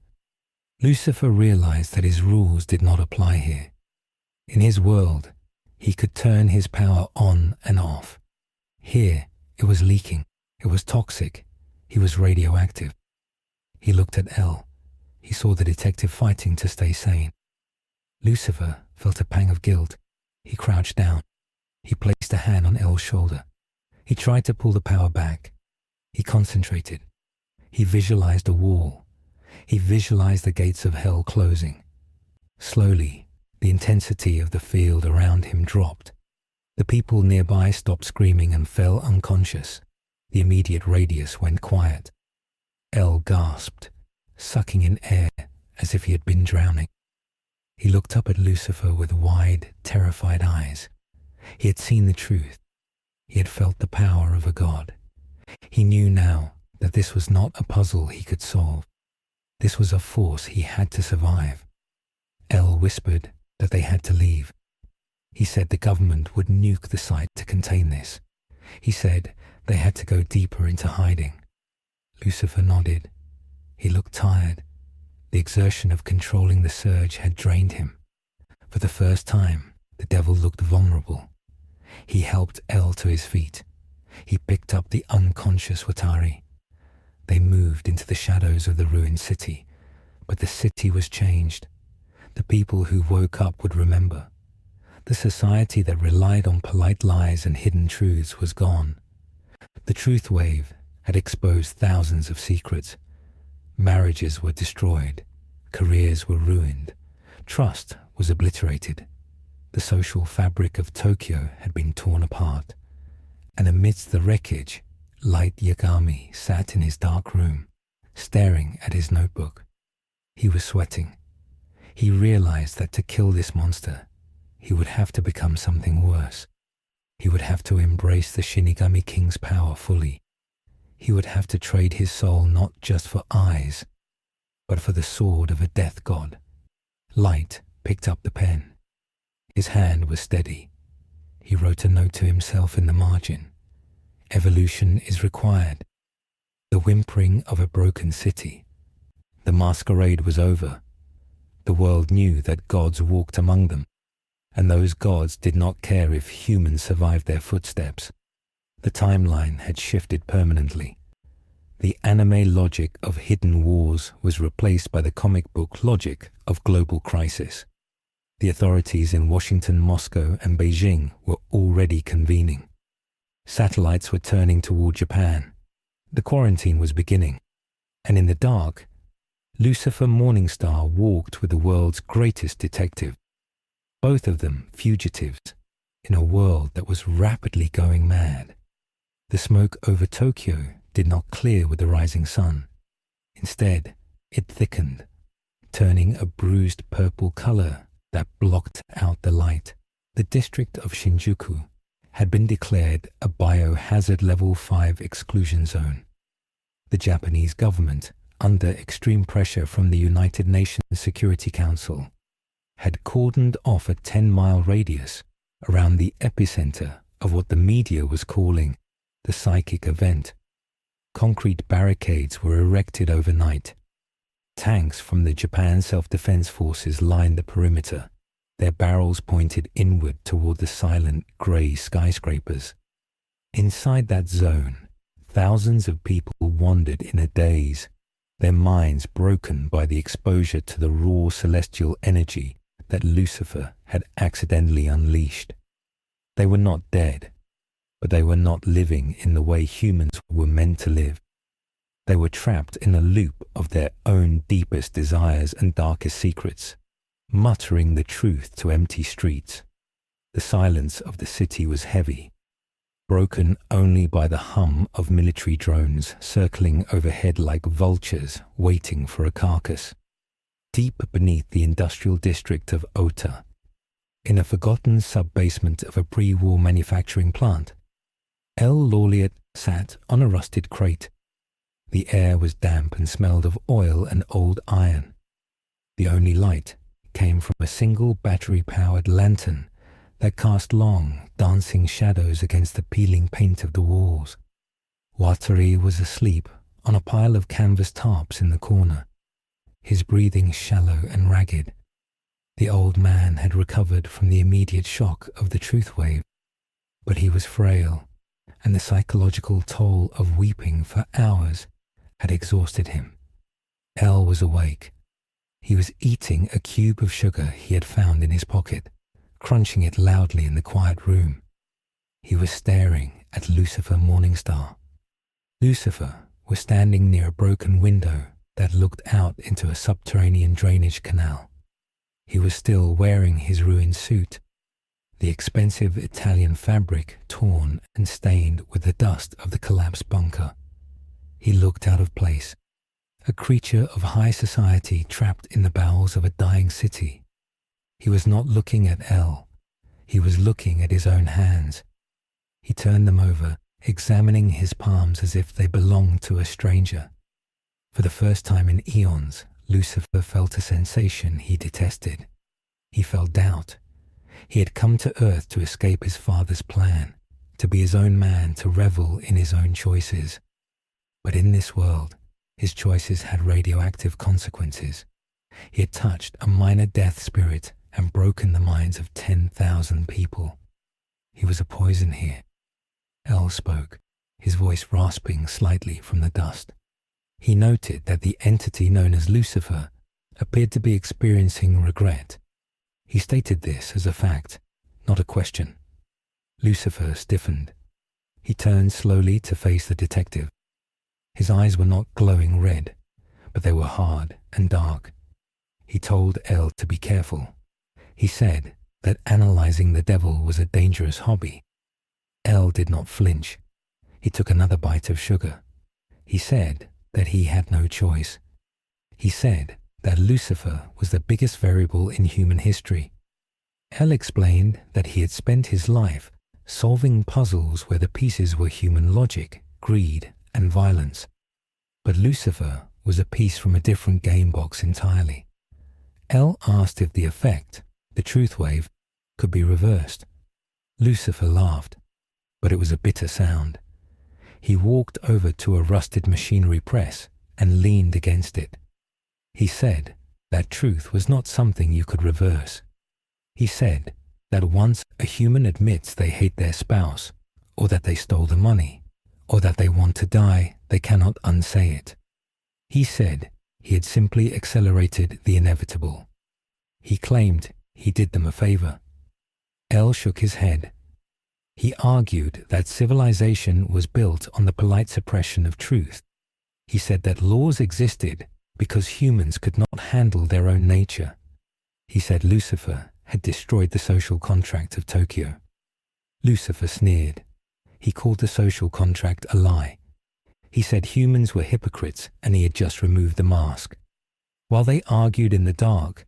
Lucifer realized that his rules did not apply here. In his world, he could turn his power on and off. Here, it was leaking. It was toxic. He was radioactive. He looked at El. He saw the detective fighting to stay sane. Lucifer felt a pang of guilt. He crouched down. He placed a hand on El's shoulder. He tried to pull the power back. He concentrated. He visualized a wall. He visualized the gates of hell closing. Slowly, the intensity of the field around him dropped. The people nearby stopped screaming and fell unconscious. The immediate radius went quiet. El gasped, sucking in air as if he had been drowning. He looked up at Lucifer with wide, terrified eyes. He had seen the truth. He had felt the power of a god. He knew now that this was not a puzzle he could solve. This was a force he had to survive. El whispered that they had to leave. He said the government would nuke the site to contain this. He said they had to go deeper into hiding. Lucifer nodded. He looked tired. The exertion of controlling the surge had drained him. For the first time, the devil looked vulnerable. He helped El to his feet. He picked up the unconscious Watari. They moved into the shadows of the ruined city, but the city was changed. The people who woke up would remember. The society that relied on polite lies and hidden truths was gone. The truth wave had exposed thousands of secrets. Marriages were destroyed. Careers were ruined. Trust was obliterated. The social fabric of Tokyo had been torn apart. And amidst the wreckage, Light Yagami sat in his dark room, staring at his notebook. He was sweating. He realized that to kill this monster, he would have to become something worse. He would have to embrace the Shinigami King's power fully. He would have to trade his soul not just for eyes, but for the sword of a death god. Light picked up the pen. His hand was steady. He wrote a note to himself in the margin. Evolution is required. The whimpering of a broken city. The masquerade was over. The world knew that gods walked among them, and those gods did not care if humans survived their footsteps. The timeline had shifted permanently. The anime logic of hidden wars was replaced by the comic book logic of global crisis. The authorities in Washington, Moscow, and Beijing were already convening. Satellites were turning toward Japan. The quarantine was beginning. And in the dark, Lucifer Morningstar walked with the world's greatest detective. Both of them fugitives in a world that was rapidly going mad. The smoke over Tokyo did not clear with the rising sun. Instead, it thickened, turning a bruised purple color that blocked out the light. The district of Shinjuku had been declared a biohazard level 5 exclusion zone. The Japanese government, under extreme pressure from the United Nations Security Council, had cordoned off a 10-mile radius around the epicenter of what the media was calling the psychic event. Concrete barricades were erected overnight. Tanks from the Japan Self-Defense Forces lined the perimeter, their barrels pointed inward toward the silent grey skyscrapers. Inside that zone, thousands of people wandered in a daze, their minds broken by the exposure to the raw celestial energy that Lucifer had accidentally unleashed. They were not dead, but they were not living in the way humans were meant to live. They were trapped in a loop of their own deepest desires and darkest secrets, muttering the truth to empty streets. The silence of the city was heavy, broken only by the hum of military drones circling overhead like vultures waiting for a carcass. Deep beneath the industrial district of Ota, in a forgotten sub-basement of a pre-war manufacturing plant, El Laureate sat on a rusted crate. The air was damp and smelled of oil and old iron. The only light came from a single battery-powered lantern that cast long, dancing shadows against the peeling paint of the walls. Watari was asleep on a pile of canvas tarps in the corner, his breathing shallow and ragged. The old man had recovered from the immediate shock of the truth wave, but he was frail, and the psychological toll of weeping for hours had exhausted him. El was awake. He was eating a cube of sugar he had found in his pocket, crunching it loudly in the quiet room. He was staring at Lucifer Morningstar. Lucifer was standing near a broken window that looked out into a subterranean drainage canal. He was still wearing his ruined suit, the expensive Italian fabric torn and stained with the dust of the collapsed bunker. He looked out of place, a creature of high society trapped in the bowels of a dying city. He was not looking at El. He was looking at his own hands. He turned them over, examining his palms as if they belonged to a stranger. For the first time in eons, Lucifer felt a sensation he detested. He felt doubt. He had come to Earth to escape his father's plan, to be his own man, to revel in his own choices. But in this world, his choices had radioactive consequences. He had touched a minor death spirit and broken the minds of 10,000 people. He was a poison here. El spoke, his voice rasping slightly from the dust. He noted that the entity known as Lucifer appeared to be experiencing regret. He stated this as a fact, not a question. Lucifer stiffened. He turned slowly to face the detective. His eyes were not glowing red, but they were hard and dark. He told El to be careful. He said that analyzing the devil was a dangerous hobby. El did not flinch. He took another bite of sugar. He said that he had no choice. He said that Lucifer was the biggest variable in human history. El explained that he had spent his life solving puzzles where the pieces were human logic, greed, and violence. But Lucifer was a piece from a different game box entirely. El asked if the effect, the truth wave, could be reversed. Lucifer laughed, but it was a bitter sound. He walked over to a rusted machinery press and leaned against it. He said that truth was not something you could reverse. He said that once a human admits they hate their spouse, or that they stole the money, or that they want to die, they cannot unsay it. He said he had simply accelerated the inevitable. He claimed he did them a favor. El shook his head. He argued that civilization was built on the polite suppression of truth. He said that laws existed because humans could not handle their own nature. He said Lucifer had destroyed the social contract of Tokyo. Lucifer sneered. He called the social contract a lie. He said humans were hypocrites and he had just removed the mask. While they argued in the dark,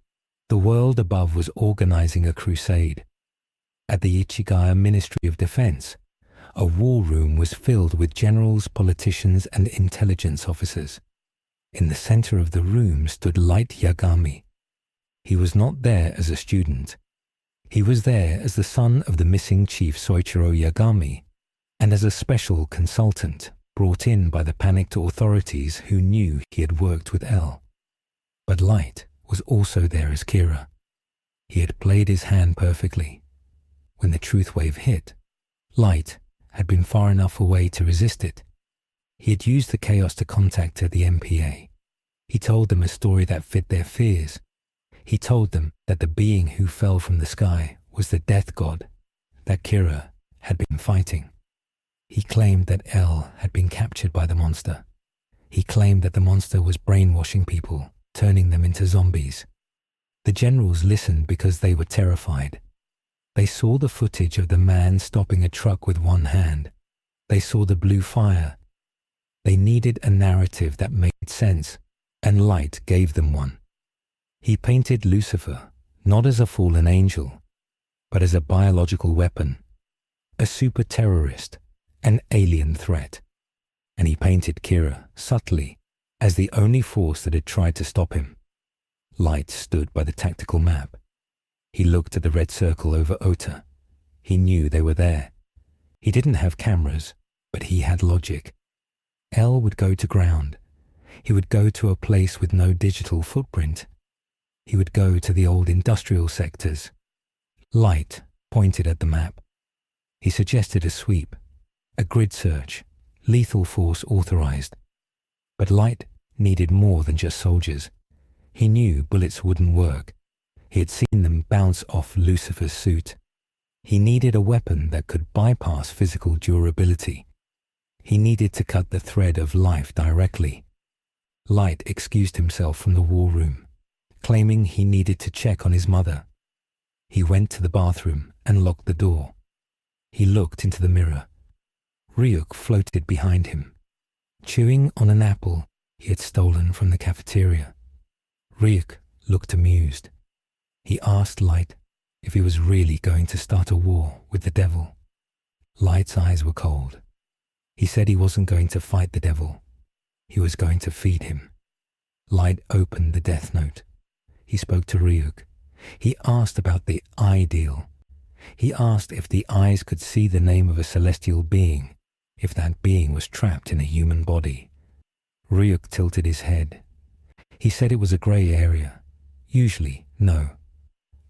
the world above was organizing a crusade. At the Ichigaya Ministry of Defense, a war room was filled with generals, politicians, and intelligence officers. In the center of the room stood Light Yagami. He was not there as a student. He was there as the son of the missing chief Soichiro Yagami, and as a special consultant brought in by the panicked authorities who knew he had worked with El. But Light was also there as Kira. He had played his hand perfectly. When the truth wave hit, Light had been far enough away to resist it. He had used the chaos to contact the MPA. He told them a story that fit their fears. He told them that the being who fell from the sky was the death god that Kira had been fighting. He claimed that El had been captured by the monster. He claimed that the monster was brainwashing people, turning them into zombies. The generals listened because they were terrified. They saw the footage of the man stopping a truck with one hand. They saw the blue fire. They needed a narrative that made sense, and Light gave them one. He painted Lucifer not as a fallen angel, but as a biological weapon, a super terrorist, an alien threat. And he painted Kira subtly as the only force that had tried to stop him. Light stood by the tactical map. He looked at the red circle over Ota. He knew they were there. He didn't have cameras, but he had logic. El would go to ground. He would go to a place with no digital footprint. He would go to the old industrial sectors. Light pointed at the map. He suggested a sweep, a grid search, lethal force authorized. But Light needed more than just soldiers. He knew bullets wouldn't work. He had seen them bounce off Lucifer's suit. He needed a weapon that could bypass physical durability. He needed to cut the thread of life directly. Light excused himself from the war room, claiming he needed to check on his mother. He went to the bathroom and locked the door. He looked into the mirror. Ryuk floated behind him, chewing on an apple he had stolen from the cafeteria. Ryuk looked amused. He asked Light if he was really going to start a war with the devil. Light's eyes were cold. He said he wasn't going to fight the devil. He was going to feed him. Light opened the death note. He spoke to Ryuk. He asked about the ideal. He asked if the eyes could see the name of a celestial being, if that being was trapped in a human body. Ryuk tilted his head. He said it was a grey area. Usually, no.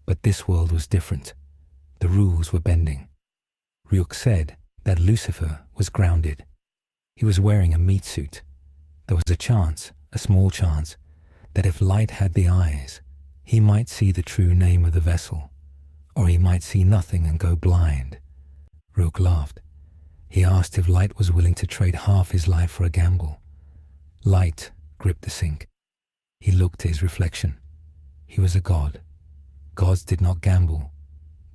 But this world was different. The rules were bending. Ryuk said that Lucifer was grounded. He was wearing a meat suit. There was a chance, a small chance, that if Light had the eyes, he might see the true name of the vessel, or he might see nothing and go blind. Ryuk laughed. He asked if Light was willing to trade half his life for a gamble. Light gripped the sink. He looked at his reflection. He was a god. Gods did not gamble,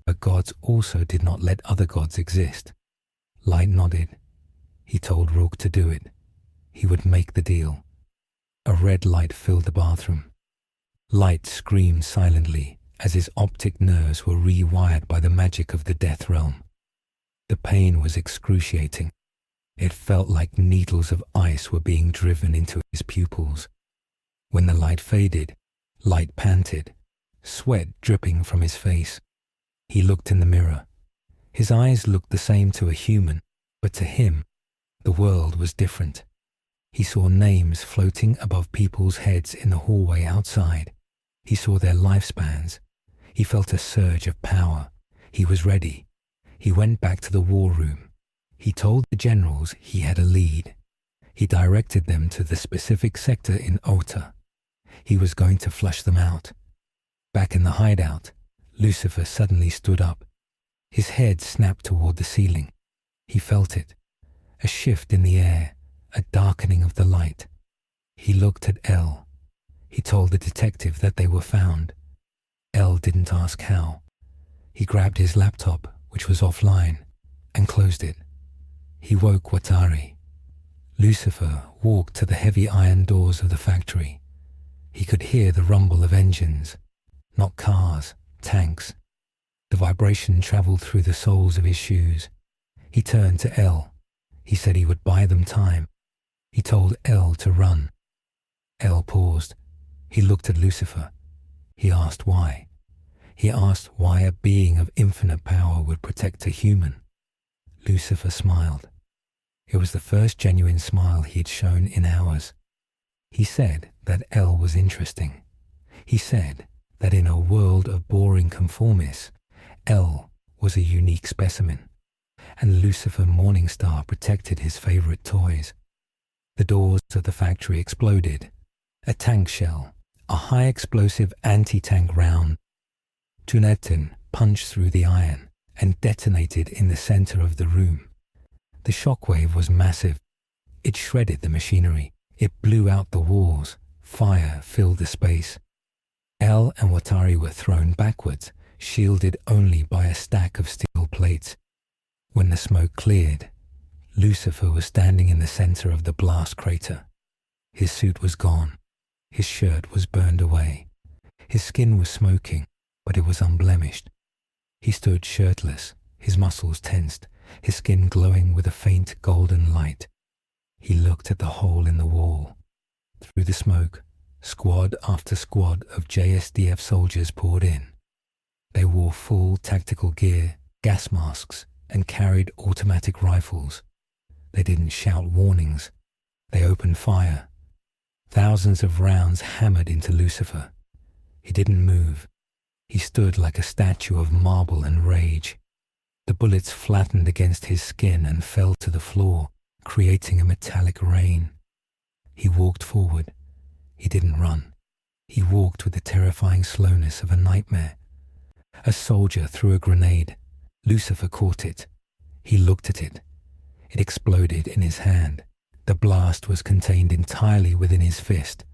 but gods also did not let other gods exist. Light nodded. He told Ryuk to do it. He would make the deal. A red light filled the bathroom. Light screamed silently as his optic nerves were rewired by the magic of the death realm. The pain was excruciating. It felt like needles of ice were being driven into his pupils. When the light faded, Light panted, sweat dripping from his face. He looked in the mirror. His eyes looked the same to a human, but to him, the world was different. He saw names floating above people's heads in the hallway outside. He saw their lifespans. He felt a surge of power. He was ready. He went back to the war room. He told the generals he had a lead. He directed them to the specific sector in Ota. He was going to flush them out. Back in the hideout, Lucifer suddenly stood up. His head snapped toward the ceiling. He felt it. A shift in the air, a darkening of the light. He looked at Elle. He told the detective that they were found. Elle didn't ask how. He grabbed his laptop, which was offline, and closed it. He woke Watari. Lucifer walked to the heavy iron doors of the factory. He could hear the rumble of engines, not cars, tanks. The vibration traveled through the soles of his shoes. He turned to Elle. He said he would buy them time. He told Elle to run. Elle paused. He looked at Lucifer. He asked why. He asked why a being of infinite power would protect a human. Lucifer smiled. It was the first genuine smile he had shown in hours. He said that Elle was interesting. He said that in a world of boring conformists, Elle was a unique specimen, and Lucifer Morningstar protected his favorite toys. The doors of the factory exploded. A tank shell, a high-explosive anti-tank round, Tunetin punched through the iron and detonated in the center of the room. The shockwave was massive. It shredded the machinery. It blew out the walls. Fire filled the space. Elle and Watari were thrown backwards, shielded only by a stack of steel plates. When the smoke cleared, Lucifer was standing in the center of the blast crater. His suit was gone. His shirt was burned away. His skin was smoking, but it was unblemished. He stood shirtless, his muscles tensed, his skin glowing with a faint golden light. He looked at the hole in the wall. Through the smoke, squad after squad of JSDF soldiers poured in. They wore full tactical gear, gas masks, and carried automatic rifles. They didn't shout warnings. They opened fire. Thousands of rounds hammered into Lucifer. He didn't move. He stood like a statue of marble and rage. The bullets flattened against his skin and fell to the floor, creating a metallic rain. He walked forward. He didn't run. He walked with the terrifying slowness of a nightmare. A soldier threw a grenade. Lucifer caught it. He looked at it. It exploded in his hand. The blast was contained entirely within his fist.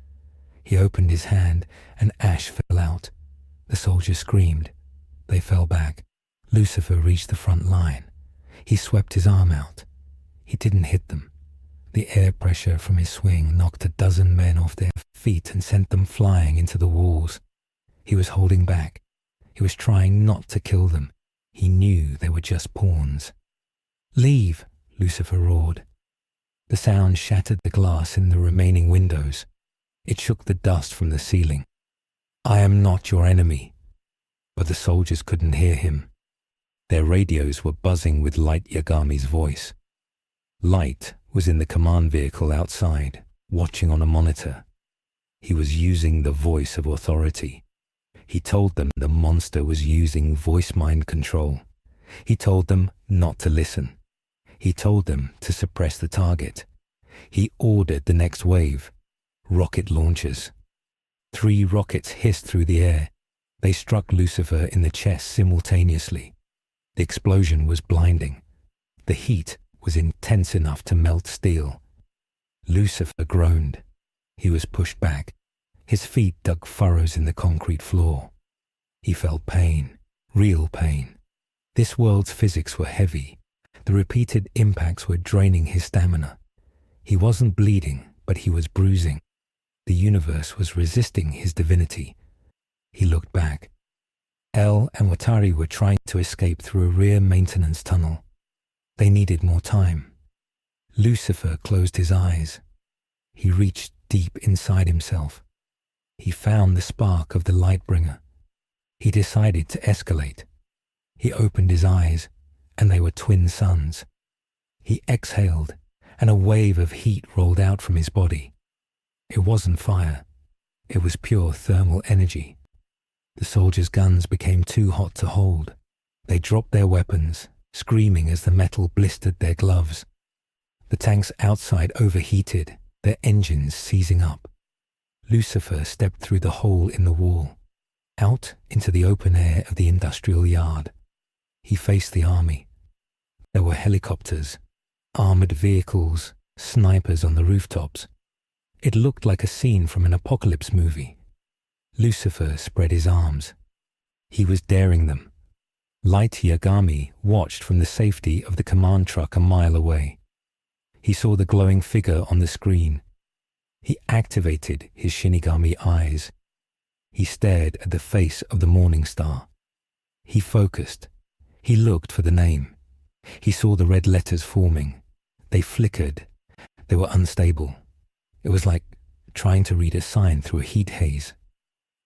He opened his hand and ash fell out. The soldier screamed. They fell back. Lucifer reached the front line. He swept his arm out. He didn't hit them. The air pressure from his swing knocked a dozen men off their feet and sent them flying into the walls. He was holding back. He was trying not to kill them. He knew they were just pawns. "Leave!" Lucifer roared. The sound shattered the glass in the remaining windows. It shook the dust from the ceiling. "I am not your enemy." But the soldiers couldn't hear him. Their radios were buzzing with Light Yagami's voice. Light was in the command vehicle outside, watching on a monitor. He was using the voice of authority. He told them the monster was using voice mind control. He told them not to listen. He told them to suppress the target. He ordered the next wave. Rocket launchers. 3 rockets hissed through the air. They struck Lucifer in the chest simultaneously. The explosion was blinding. The heat was intense enough to melt steel. Lucifer groaned. He was pushed back. His feet dug furrows in the concrete floor. He felt pain, real pain. This world's physics were heavy. The repeated impacts were draining his stamina. He wasn't bleeding, but he was bruising. The universe was resisting his divinity. He looked back. El and Watari were trying to escape through a rear maintenance tunnel. They needed more time. Lucifer closed his eyes. He reached deep inside himself. He found the spark of the Lightbringer. He decided to escalate. He opened his eyes, and they were twin suns. He exhaled, and a wave of heat rolled out from his body. It wasn't fire. It was pure thermal energy. The soldiers' guns became too hot to hold. They dropped their weapons, screaming as the metal blistered their gloves. The tanks outside overheated, their engines seizing up. Lucifer stepped through the hole in the wall, out into the open air of the industrial yard. He faced the army. There were helicopters, armored vehicles, snipers on the rooftops. It looked like a scene from an apocalypse movie. Lucifer spread his arms. He was daring them. Light Yagami watched from the safety of the command truck a mile away. He saw the glowing figure on the screen. He activated his shinigami eyes. He stared at the face of the Morningstar. He focused. He looked for the name. He saw the red letters forming. They flickered. They were unstable. It was like trying to read a sign through a heat haze.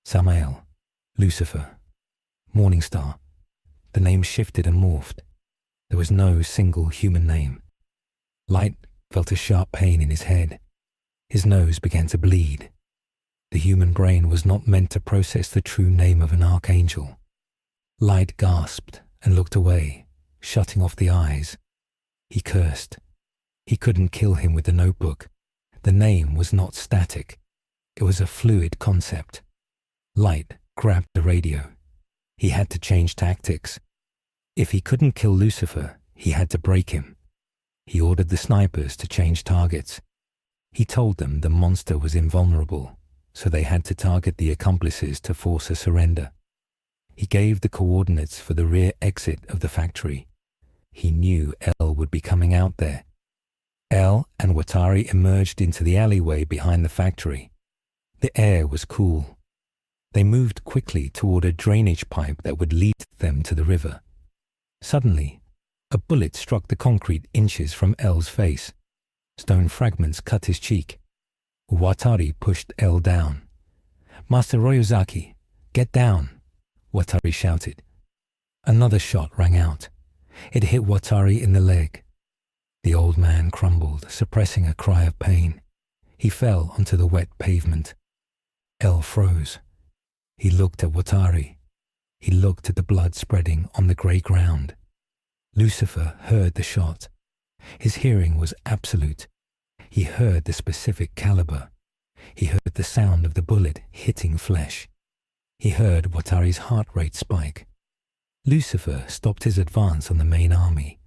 Samael, Lucifer, Morningstar. The names shifted and morphed. There was no single human name. Light felt a sharp pain in his head. His nose began to bleed. The human brain was not meant to process the true name of an archangel. Light gasped and looked away, shutting off the eyes. He cursed. He couldn't kill him with the notebook. The name was not static. It was a fluid concept. Light grabbed the radio. He had to change tactics. If he couldn't kill Lucifer, he had to break him. He ordered the snipers to change targets. He told them the monster was invulnerable, so they had to target the accomplices to force a surrender. He gave the coordinates for the rear exit of the factory. He knew El would be coming out there. El and Watari emerged into the alleyway behind the factory. The air was cool. They moved quickly toward a drainage pipe that would lead them to the river. Suddenly, a bullet struck the concrete inches from El's face. Stone fragments cut his cheek. Watari pushed El down. "Master Ryuzaki, get down," Watari shouted. Another shot rang out. It hit Watari in the leg. The old man crumbled, suppressing a cry of pain. He fell onto the wet pavement. El froze. He looked at Watari. He looked at the blood spreading on the grey ground. Lucifer heard the shot. His hearing was absolute. He heard the specific caliber. He heard the sound of the bullet hitting flesh. He heard Watari's heart rate spike. Lucifer stopped his advance on the main army.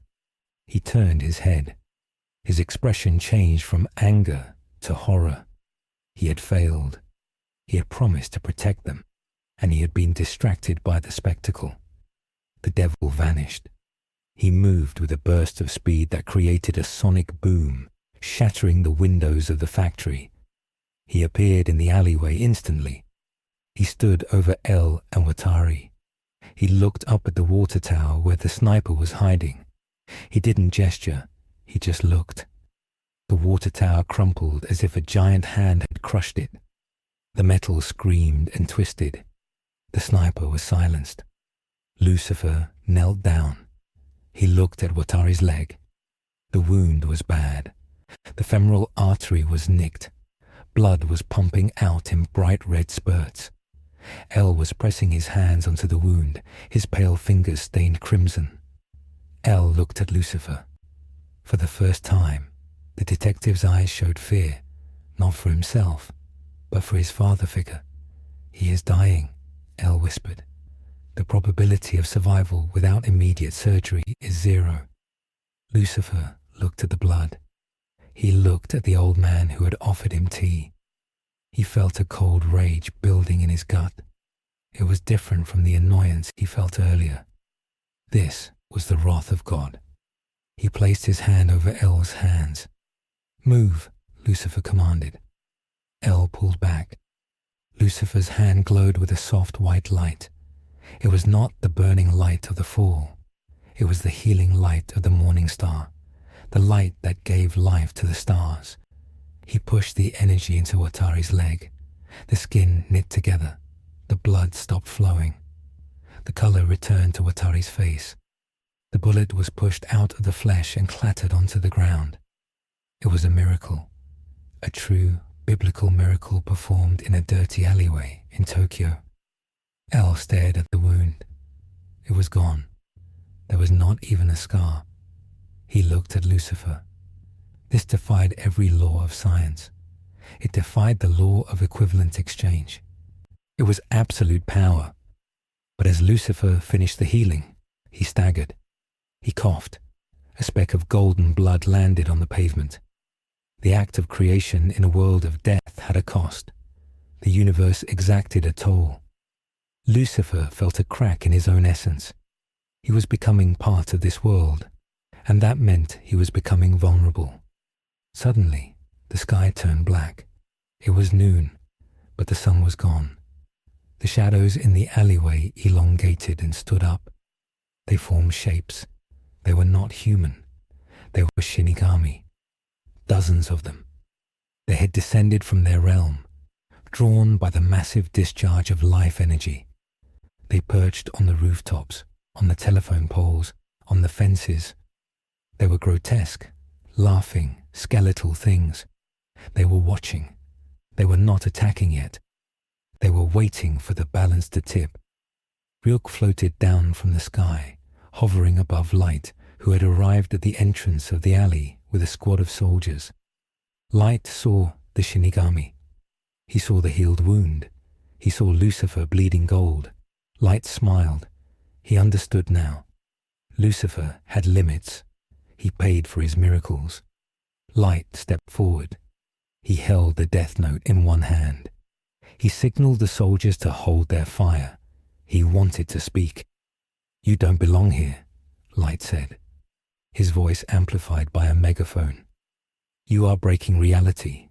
He turned his head. His expression changed from anger to horror. He had failed. He had promised to protect them, and he had been distracted by the spectacle. The devil vanished. He moved with a burst of speed that created a sonic boom, shattering the windows of the factory. He appeared in the alleyway instantly. He stood over El and Watari. He looked up at the water tower where the sniper was hiding. He didn't gesture, he just looked. The water tower crumpled as if a giant hand had crushed it. The metal screamed and twisted. The sniper was silenced. Lucifer knelt down. He looked at Watari's leg. The wound was bad. The femoral artery was nicked. Blood was pumping out in bright red spurts. El was pressing his hands onto the wound, his pale fingers stained crimson. El looked at Lucifer. For the first time, the detective's eyes showed fear, not for himself, but for his father figure. "He is dying," El whispered. "The probability of survival without immediate surgery is 0. Lucifer looked at the blood. He looked at the old man who had offered him tea. He felt a cold rage building in his gut. It was different from the annoyance he felt earlier. This was the wrath of God. He placed his hand over El's hands. "Move," Lucifer commanded. El pulled back. Lucifer's hand glowed with a soft white light. It was not the burning light of the fall. It was the healing light of the morning star, the light that gave life to the stars. He pushed the energy into Watari's leg. The skin knit together. The blood stopped flowing. The color returned to Watari's face. The bullet was pushed out of the flesh and clattered onto the ground. It was a miracle, a true biblical miracle performed in a dirty alleyway in Tokyo. El stared at the wound. It was gone. There was not even a scar. He looked at Lucifer. This defied every law of science. It defied the law of equivalent exchange. It was absolute power. But as Lucifer finished the healing, he staggered. He coughed. A speck of golden blood landed on the pavement. The act of creation in a world of death had a cost. The universe exacted a toll. Lucifer felt a crack in his own essence. He was becoming part of this world, and that meant he was becoming vulnerable. Suddenly, the sky turned black. It was noon, but the sun was gone. The shadows in the alleyway elongated and stood up. They formed shapes. They were not human. They were shinigami. Dozens of them. They had descended from their realm, drawn by the massive discharge of life energy. They perched on the rooftops, on the telephone poles, on the fences. They were grotesque, laughing, skeletal things. They were watching. They were not attacking yet. They were waiting for the balance to tip. Ryuk floated down from the sky, hovering above Light, who had arrived at the entrance of the alley with a squad of soldiers. Light saw the shinigami. He saw the healed wound. He saw Lucifer bleeding gold. Light smiled. He understood now. Lucifer had limits. He paid for his miracles. Light stepped forward. He held the death note in one hand. He signaled the soldiers to hold their fire. He wanted to speak. "You don't belong here," Light said, his voice amplified by a megaphone. "You are breaking reality.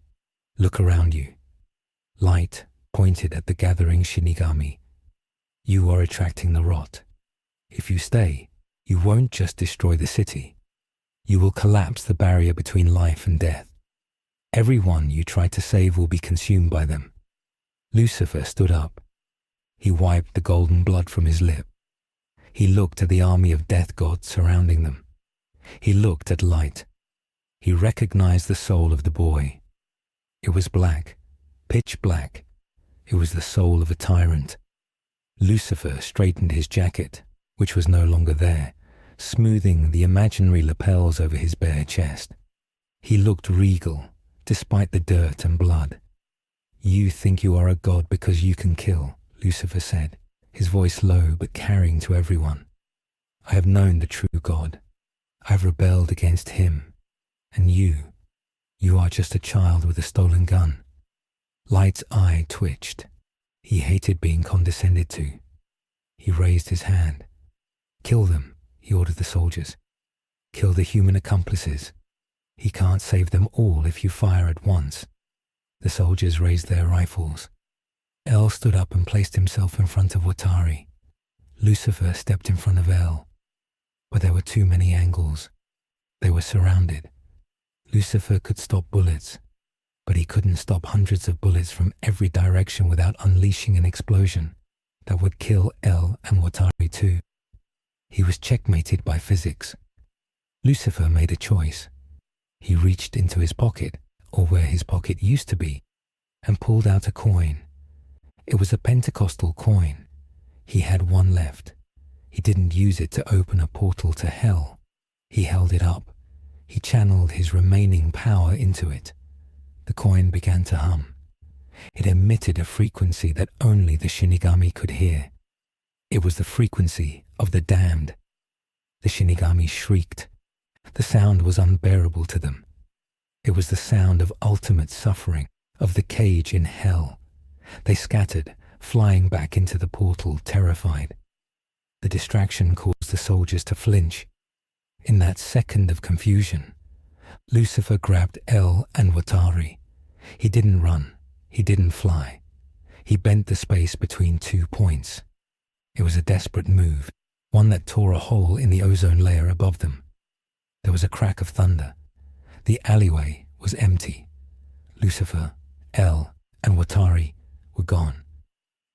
Look around you." Light pointed at the gathering shinigami. "You are attracting the rot. If you stay, you won't just destroy the city. You will collapse the barrier between life and death. Everyone you try to save will be consumed by them." Lucifer stood up. He wiped the golden blood from his lip. He looked at the army of death gods surrounding them. He looked at Light. He recognized the soul of the boy. It was black, pitch black. It was the soul of a tyrant. Lucifer straightened his jacket, which was no longer there, smoothing the imaginary lapels over his bare chest. He looked regal, despite the dirt and blood. "You think you are a god because you can kill," Lucifer said, his voice low but carrying to everyone. "I have known the true God. I have rebelled against him. And you are just a child with a stolen gun." Light's eye twitched. He hated being condescended to. He raised his hand. "Kill them," he ordered the soldiers. "Kill the human accomplices. He can't save them all if you fire at once." The soldiers raised their rifles. El stood up and placed himself in front of Watari. Lucifer stepped in front of El. But there were too many angles. They were surrounded. Lucifer could stop bullets, but he couldn't stop hundreds of bullets from every direction without unleashing an explosion that would kill El and Watari too. He was checkmated by physics. Lucifer made a choice. He reached into his pocket, or where his pocket used to be, and pulled out a coin. It was a Pentecostal coin. He had one left. He didn't use it to open a portal to hell. He held it up. He channeled his remaining power into it. The coin began to hum. It emitted a frequency that only the shinigami could hear. It was the frequency of the damned. The shinigami shrieked. The sound was unbearable to them. It was the sound of ultimate suffering, of the cage in hell. They scattered, flying back into the portal, terrified. The distraction caused the soldiers to flinch. In that second of confusion, Lucifer grabbed El and Watari. He didn't run. He didn't fly. He bent the space between 2 points. It was a desperate move, one that tore a hole in the ozone layer above them. There was a crack of thunder. The alleyway was empty. Lucifer, El, and Watari were gone.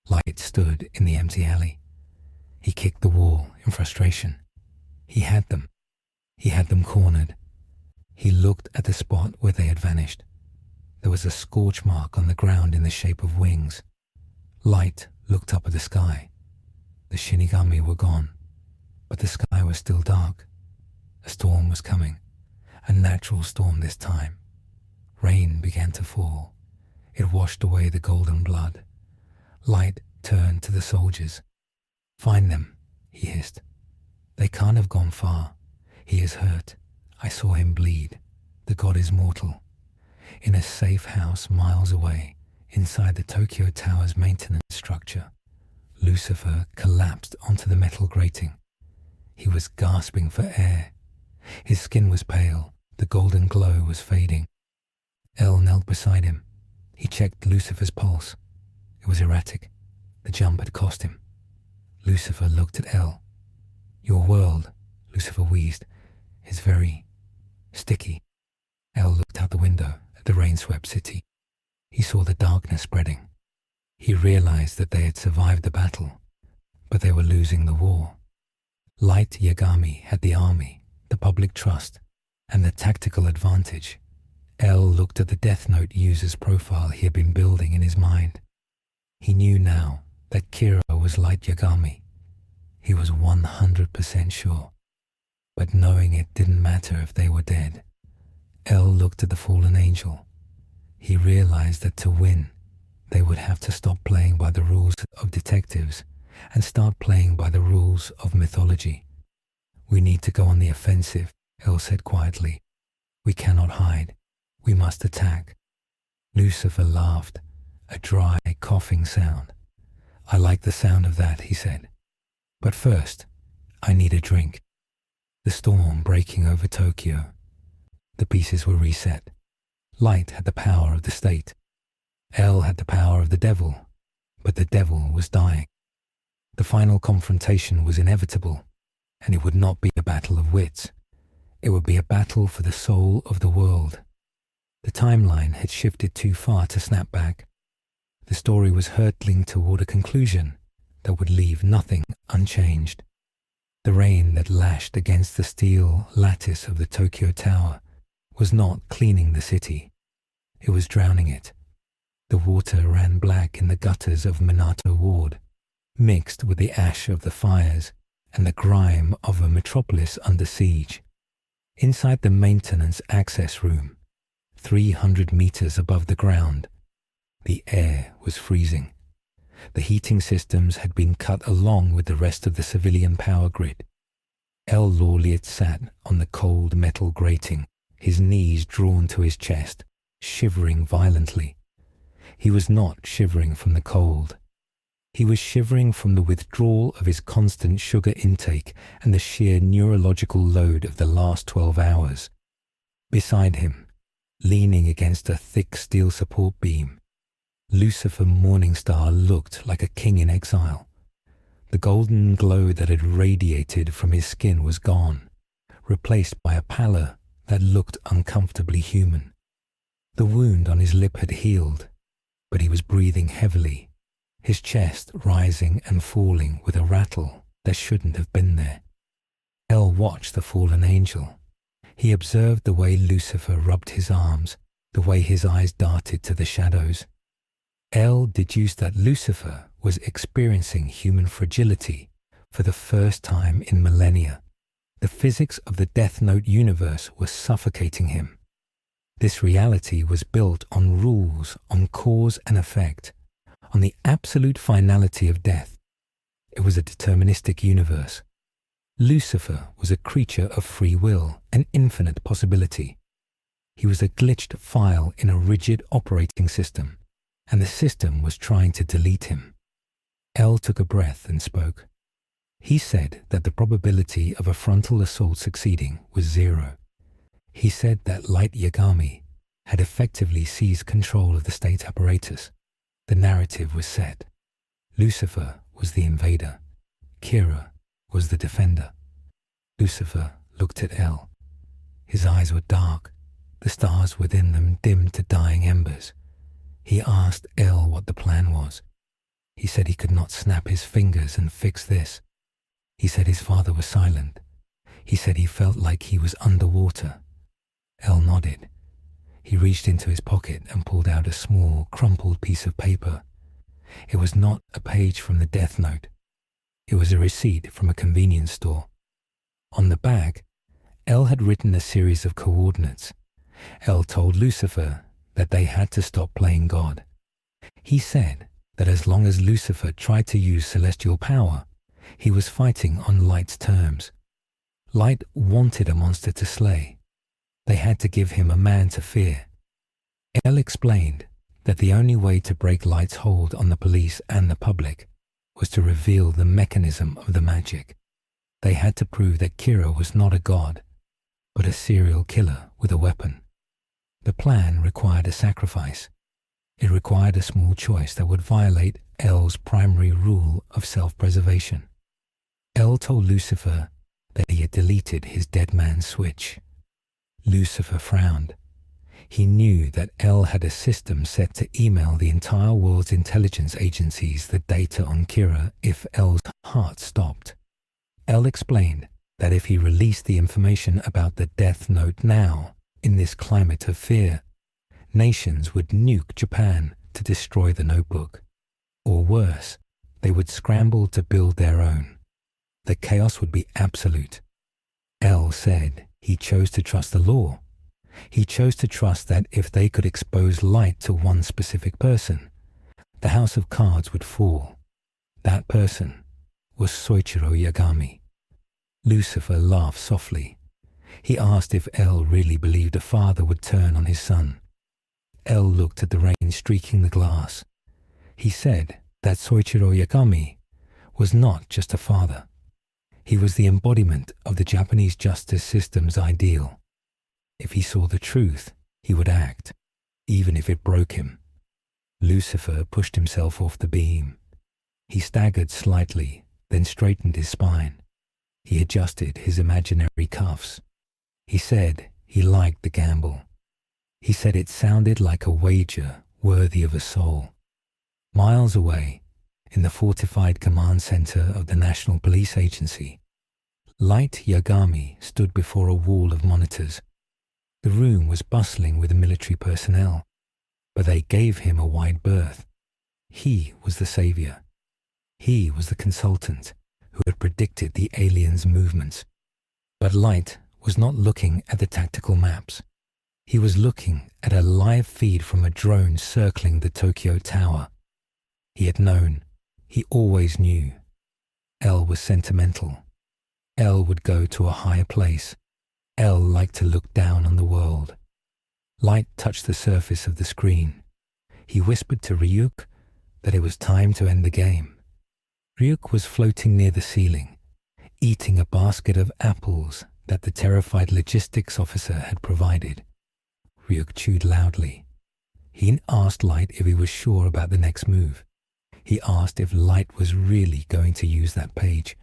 Light stood in the empty alley. He kicked the wall in frustration. He had them. He had them cornered. He looked at the spot where they had vanished. There was a scorch mark on the ground in the shape of wings. Light looked up at the sky. The shinigami were gone, but the sky was still dark. A storm was coming, a natural storm this time. Rain began to fall. It washed away the golden blood. Light turned to the soldiers. "Find them," he hissed. "They can't have gone far. He is hurt. I saw him bleed. The god is mortal." In a safe house miles away, inside the Tokyo Tower's maintenance structure, Lucifer collapsed onto the metal grating. He was gasping for air. His skin was pale. The golden glow was fading. El knelt beside him. He checked Lucifer's pulse. It was erratic. The jump had cost him. Lucifer looked at El. "Your world," Lucifer wheezed, "is very sticky." El looked out the window at the rain-swept city. He saw the darkness spreading. He realized that they had survived the battle, but they were losing the war. Light Yagami had the army, the public trust, and the tactical advantage. El looked at the deathnote user's profile he had been building in his mind. He knew now that Kira was Light Yagami. He was 100% sure. But knowing it didn't matter if they were dead. El looked at the fallen angel. He realized that to win, they would have to stop playing by the rules of detectives and start playing by the rules of mythology. "We need to go on the offensive," El said quietly. "We cannot hide. We must attack." Lucifer laughed, a dry, coughing sound. "I like the sound of that," he said. "But first, I need a drink." The storm breaking over Tokyo. The pieces were reset. Light had the power of the state. El had the power of the devil, but the devil was dying. The final confrontation was inevitable, and it would not be a battle of wits. It would be a battle for the soul of the world. The timeline had shifted too far to snap back. The story was hurtling toward a conclusion that would leave nothing unchanged. The rain that lashed against the steel lattice of the Tokyo Tower was not cleaning the city. It was drowning it. The water ran black in the gutters of Minato Ward, mixed with the ash of the fires and the grime of a metropolis under siege. Inside the maintenance access room, 300 meters above the ground, the air was freezing. The heating systems had been cut along with the rest of the civilian power grid. El Laureate sat on the cold metal grating, his knees drawn to his chest, shivering violently. He was not shivering from the cold. He was shivering from the withdrawal of his constant sugar intake and the sheer neurological load of the last 12 hours. Beside him, leaning against a thick steel support beam, Lucifer Morningstar looked like a king in exile. The golden glow that had radiated from his skin was gone, replaced by a pallor that looked uncomfortably human. The wound on his lip had healed, but he was breathing heavily, his chest rising and falling with a rattle that shouldn't have been there. El watched the fallen angel. He observed the way Lucifer rubbed his arms, the way his eyes darted to the shadows. El deduced that Lucifer was experiencing human fragility for the first time in millennia. The physics of the Death Note universe was suffocating him. This reality was built on rules, on cause and effect, on the absolute finality of death. It was a deterministic universe. Lucifer was a creature of free will and infinite possibility. He was a glitched file in a rigid operating system, and the system was trying to delete him. L took a breath and spoke. He said that the probability of a frontal assault succeeding was 0. He said that Light Yagami had effectively seized control of the state apparatus. The narrative was set. Lucifer was the invader. Kira was the defender. Lucifer looked at L. His eyes were dark. The stars within them dimmed to dying embers. He asked L what the plan was. He said he could not snap his fingers and fix this. He said his father was silent. He said he felt like he was underwater. L nodded. He reached into his pocket and pulled out a small, crumpled piece of paper. It was not a page from the death note. It was a receipt from a convenience store. On the back, L had written a series of coordinates. L told Lucifer that they had to stop playing God. He said that as long as Lucifer tried to use celestial power, he was fighting on Light's terms. Light wanted a monster to slay. They had to give him a man to fear. L explained that the only way to break Light's hold on the police and the public was to reveal the mechanism of the magic. They had to prove that Kira was not a god, but a serial killer with a weapon. The plan required a sacrifice. It required a small choice that would violate L's primary rule of self-preservation. L told Lucifer that he had deleted his dead man switch. Lucifer frowned. He knew that L had a system set to email the entire world's intelligence agencies the data on Kira if L's heart stopped. L explained that if he released the information about the death note now, in this climate of fear, nations would nuke Japan to destroy the notebook. Or worse, they would scramble to build their own. The chaos would be absolute. L said he chose to trust the law. He chose to trust that if they could expose Light to one specific person, the house of cards would fall. That person was Soichiro Yagami. Lucifer laughed softly. He asked if L really believed a father would turn on his son. L looked at the rain streaking the glass. He said that Soichiro Yagami was not just a father. He was the embodiment of the Japanese justice system's ideal. If he saw the truth, he would act, even if it broke him. Lucifer pushed himself off the beam. He staggered slightly, then straightened his spine. He adjusted his imaginary cuffs. He said he liked the gamble. He said it sounded like a wager worthy of a soul. Miles away, in the fortified command center of the National Police Agency, Light Yagami stood before a wall of monitors. The room was bustling with military personnel, but they gave him a wide berth. He was the savior. He was the consultant who had predicted the aliens' movements. But Light was not looking at the tactical maps. He was looking at a live feed from a drone circling the Tokyo Tower. He had known. He always knew. L was sentimental. L would go to a higher place. L liked to look down on the world. Light touched the surface of the screen. He whispered to Ryuk that it was time to end the game. Ryuk was floating near the ceiling, eating a basket of apples that the terrified logistics officer had provided. Ryuk chewed loudly. He asked Light if he was sure about the next move. He asked if Light was really going to use that page.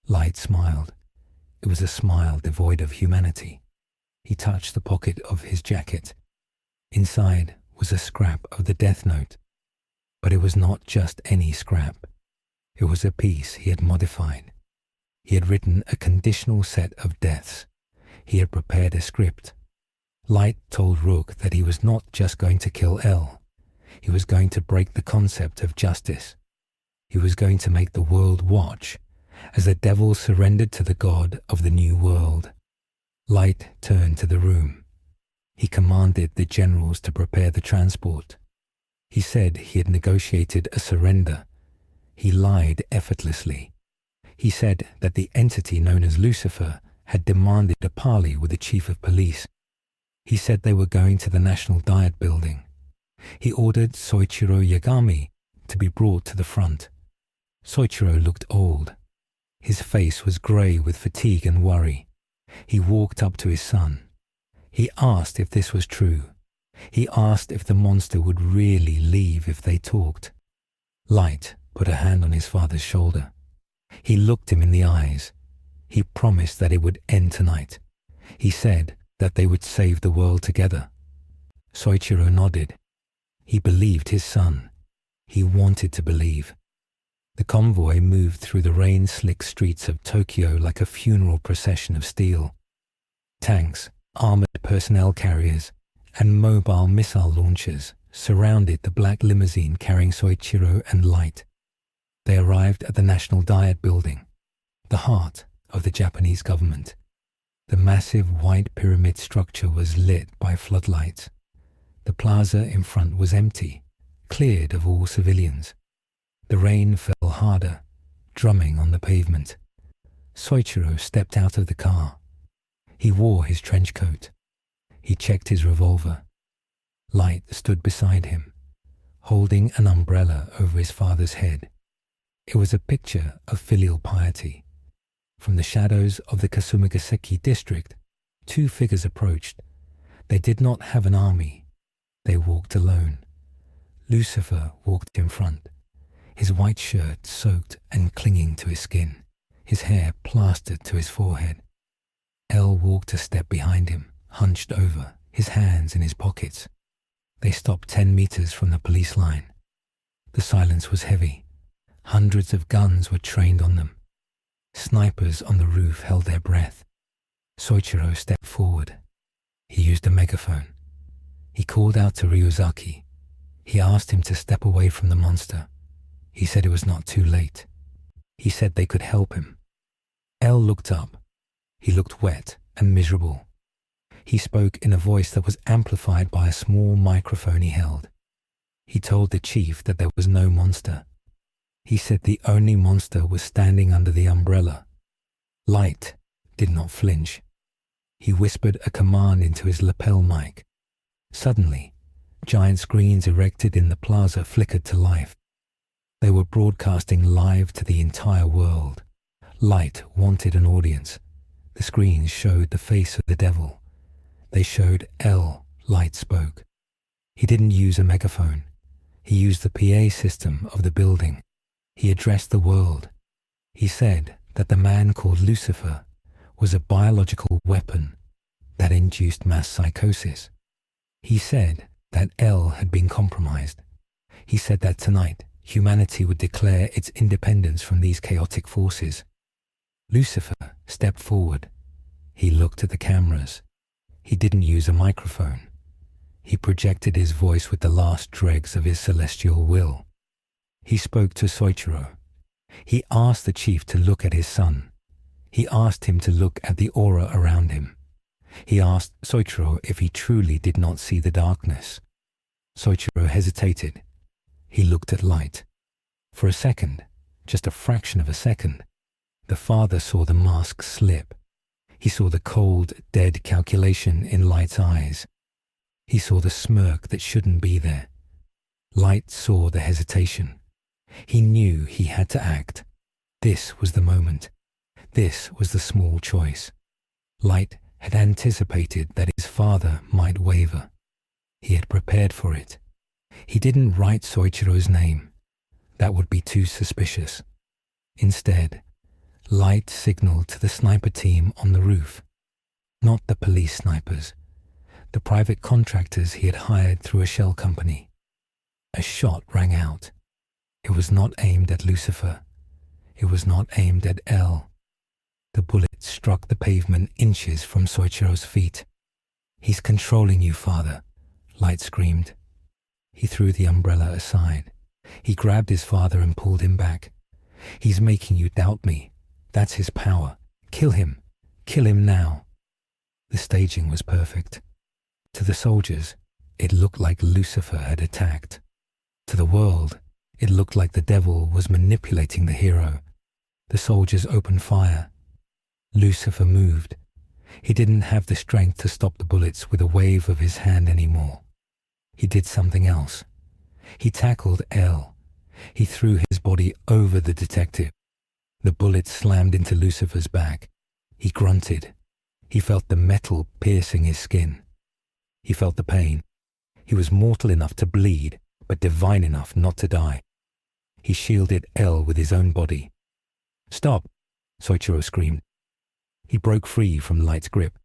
Light smiled. It was a smile devoid of humanity. He touched the pocket of his jacket. Inside was a scrap of the death note. But it was not just any scrap. It was a piece he had modified. He had written a conditional set of deaths. He had prepared a script. Light told Rook that he was not just going to kill L. He was going to break the concept of justice. He was going to make the world watch as the devil surrendered to the god of the new world. Light turned to the room. He commanded the generals to prepare the transport. He said he had negotiated a surrender. He lied effortlessly. He said that the entity known as Lucifer had demanded a parley with the chief of police. He said they were going to the National Diet Building. He ordered Soichiro Yagami to be brought to the front. Soichiro looked old. His face was grey with fatigue and worry. He walked up to his son. He asked if this was true. He asked if the monster would really leave if they talked. Light put a hand on his father's shoulder. He looked him in the eyes. He promised that it would end tonight. He said that they would save the world together. Soichiro nodded. He believed his son. He wanted to believe. The convoy moved through the rain-slick streets of Tokyo like a funeral procession of steel. Tanks, armored personnel carriers, and mobile missile launchers surrounded the black limousine carrying Soichiro and Light. They arrived at the National Diet Building, the heart of the Japanese government. The massive white pyramid structure was lit by floodlights. The plaza in front was empty, cleared of all civilians. The rain fell harder, drumming on the pavement. Soichiro stepped out of the car. He wore his trench coat. He checked his revolver. Light stood beside him, holding an umbrella over his father's head. It was a picture of filial piety. From the shadows of the Kasumigaseki district, two figures approached. They did not have an army. They walked alone. Lucifer walked in front, his white shirt soaked and clinging to his skin, his hair plastered to his forehead. L walked a step behind him, hunched over, his hands in his pockets. They stopped 10 meters from the police line. The silence was heavy. Hundreds of guns were trained on them. Snipers on the roof held their breath. Soichiro stepped forward. He used a megaphone. He called out to Ryuzaki. He asked him to step away from the monster. He said it was not too late. He said they could help him. L looked up. He looked wet and miserable. He spoke in a voice that was amplified by a small microphone he held. He told the chief that there was no monster. He said the only monster was standing under the umbrella. Light did not flinch. He whispered a command into his lapel mic. Suddenly, giant screens erected in the plaza flickered to life. They were broadcasting live to the entire world. Light wanted an audience. The screens showed the face of the devil. They showed L. Light spoke. He didn't use a megaphone. He used the PA system of the building. He addressed the world. He said that the man called Lucifer was a biological weapon that induced mass psychosis. He said that L had been compromised. He said that tonight humanity would declare its independence from these chaotic forces. Lucifer stepped forward. He looked at the cameras. He didn't use a microphone. He projected his voice with the last dregs of his celestial will. He spoke to Soichiro. He asked the chief to look at his son. He asked him to look at the aura around him. He asked Soichiro if he truly did not see the darkness. Soichiro hesitated. He looked at Light. For a second, just a fraction of a second, the father saw the mask slip. He saw the cold, dead calculation in Light's eyes. He saw the smirk that shouldn't be there. Light saw the hesitation. He knew he had to act. This was the moment. This was the small choice. Light had anticipated that his father might waver. He had prepared for it. He didn't write Soichiro's name. That would be too suspicious. Instead, Light signaled to the sniper team on the roof. Not the police snipers. The private contractors he had hired through a shell company. A shot rang out. It was not aimed at Lucifer. It was not aimed at L. The bullet struck the pavement inches from Soichiro's feet. "He's controlling you, father," Light screamed. He threw the umbrella aside. He grabbed his father and pulled him back. "He's making you doubt me. That's his power. Kill him. Kill him now." The staging was perfect. To the soldiers, it looked like Lucifer had attacked. To the world, it looked like the devil was manipulating the hero. The soldiers opened fire. Lucifer moved. He didn't have the strength to stop the bullets with a wave of his hand anymore. He did something else. He tackled Elle. He threw his body over the detective. The bullet slammed into Lucifer's back. He grunted. He felt the metal piercing his skin. He felt the pain. He was mortal enough to bleed, but divine enough not to die. He shielded Elle with his own body. "Stop!" Soichiro screamed. He broke free from Light's grip.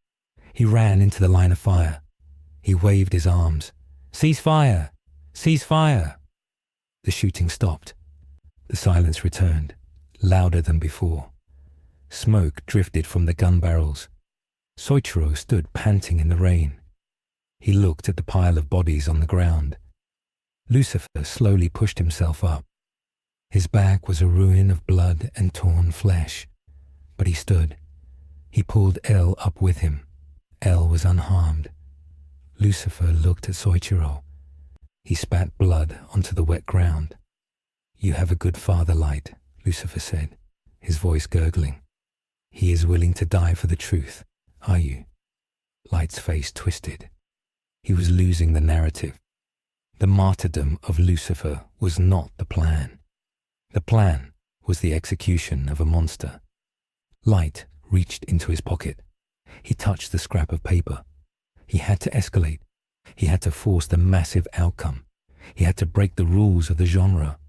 He ran into the line of fire. He waved his arms. "Cease fire! Cease fire!" The shooting stopped. The silence returned, louder than before. Smoke drifted from the gun barrels. Soichiro stood panting in the rain. He looked at the pile of bodies on the ground. Lucifer slowly pushed himself up. His back was a ruin of blood and torn flesh. But he stood. He pulled Elle up with him. Elle was unharmed. Lucifer looked at Soichiro. He spat blood onto the wet ground. "You have a good father, Light," Lucifer said, his voice gurgling. "He is willing to die for the truth, are you?" Light's face twisted. He was losing the narrative. The martyrdom of Lucifer was not the plan. The plan was the execution of a monster. Light reached into his pocket. He touched the scrap of paper. He had to escalate. He had to force the massive outcome. He had to break the rules of the genre.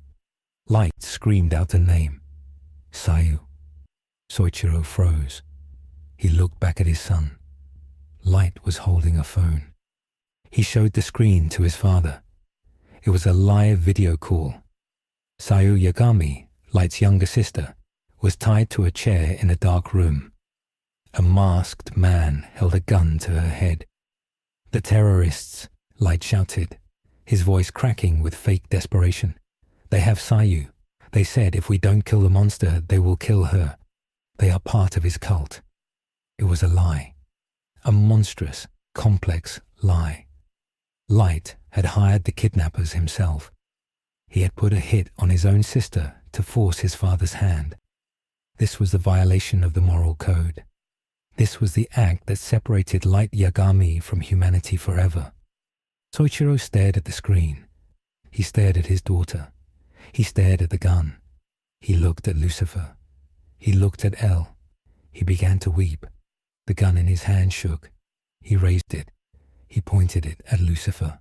Light screamed out a name. "Sayu." Soichiro froze. He looked back at his son. Light was holding a phone. He showed the screen to his father. It was a live video call. Sayu Yagami, Light's younger sister, was tied to a chair in a dark room. A masked man held a gun to her head. "The terrorists," Light shouted, his voice cracking with fake desperation. "They have Sayu. They said if we don't kill the monster, they will kill her. They are part of his cult." It was a lie. A monstrous, complex lie. Light had hired the kidnappers himself. He had put a hit on his own sister to force his father's hand. This was the violation of the moral code. This was the act that separated Light Yagami from humanity forever. Soichiro stared at the screen. He stared at his daughter. He stared at the gun. He looked at Lucifer. He looked at Elle. He began to weep. The gun in his hand shook. He raised it. He pointed it at Lucifer.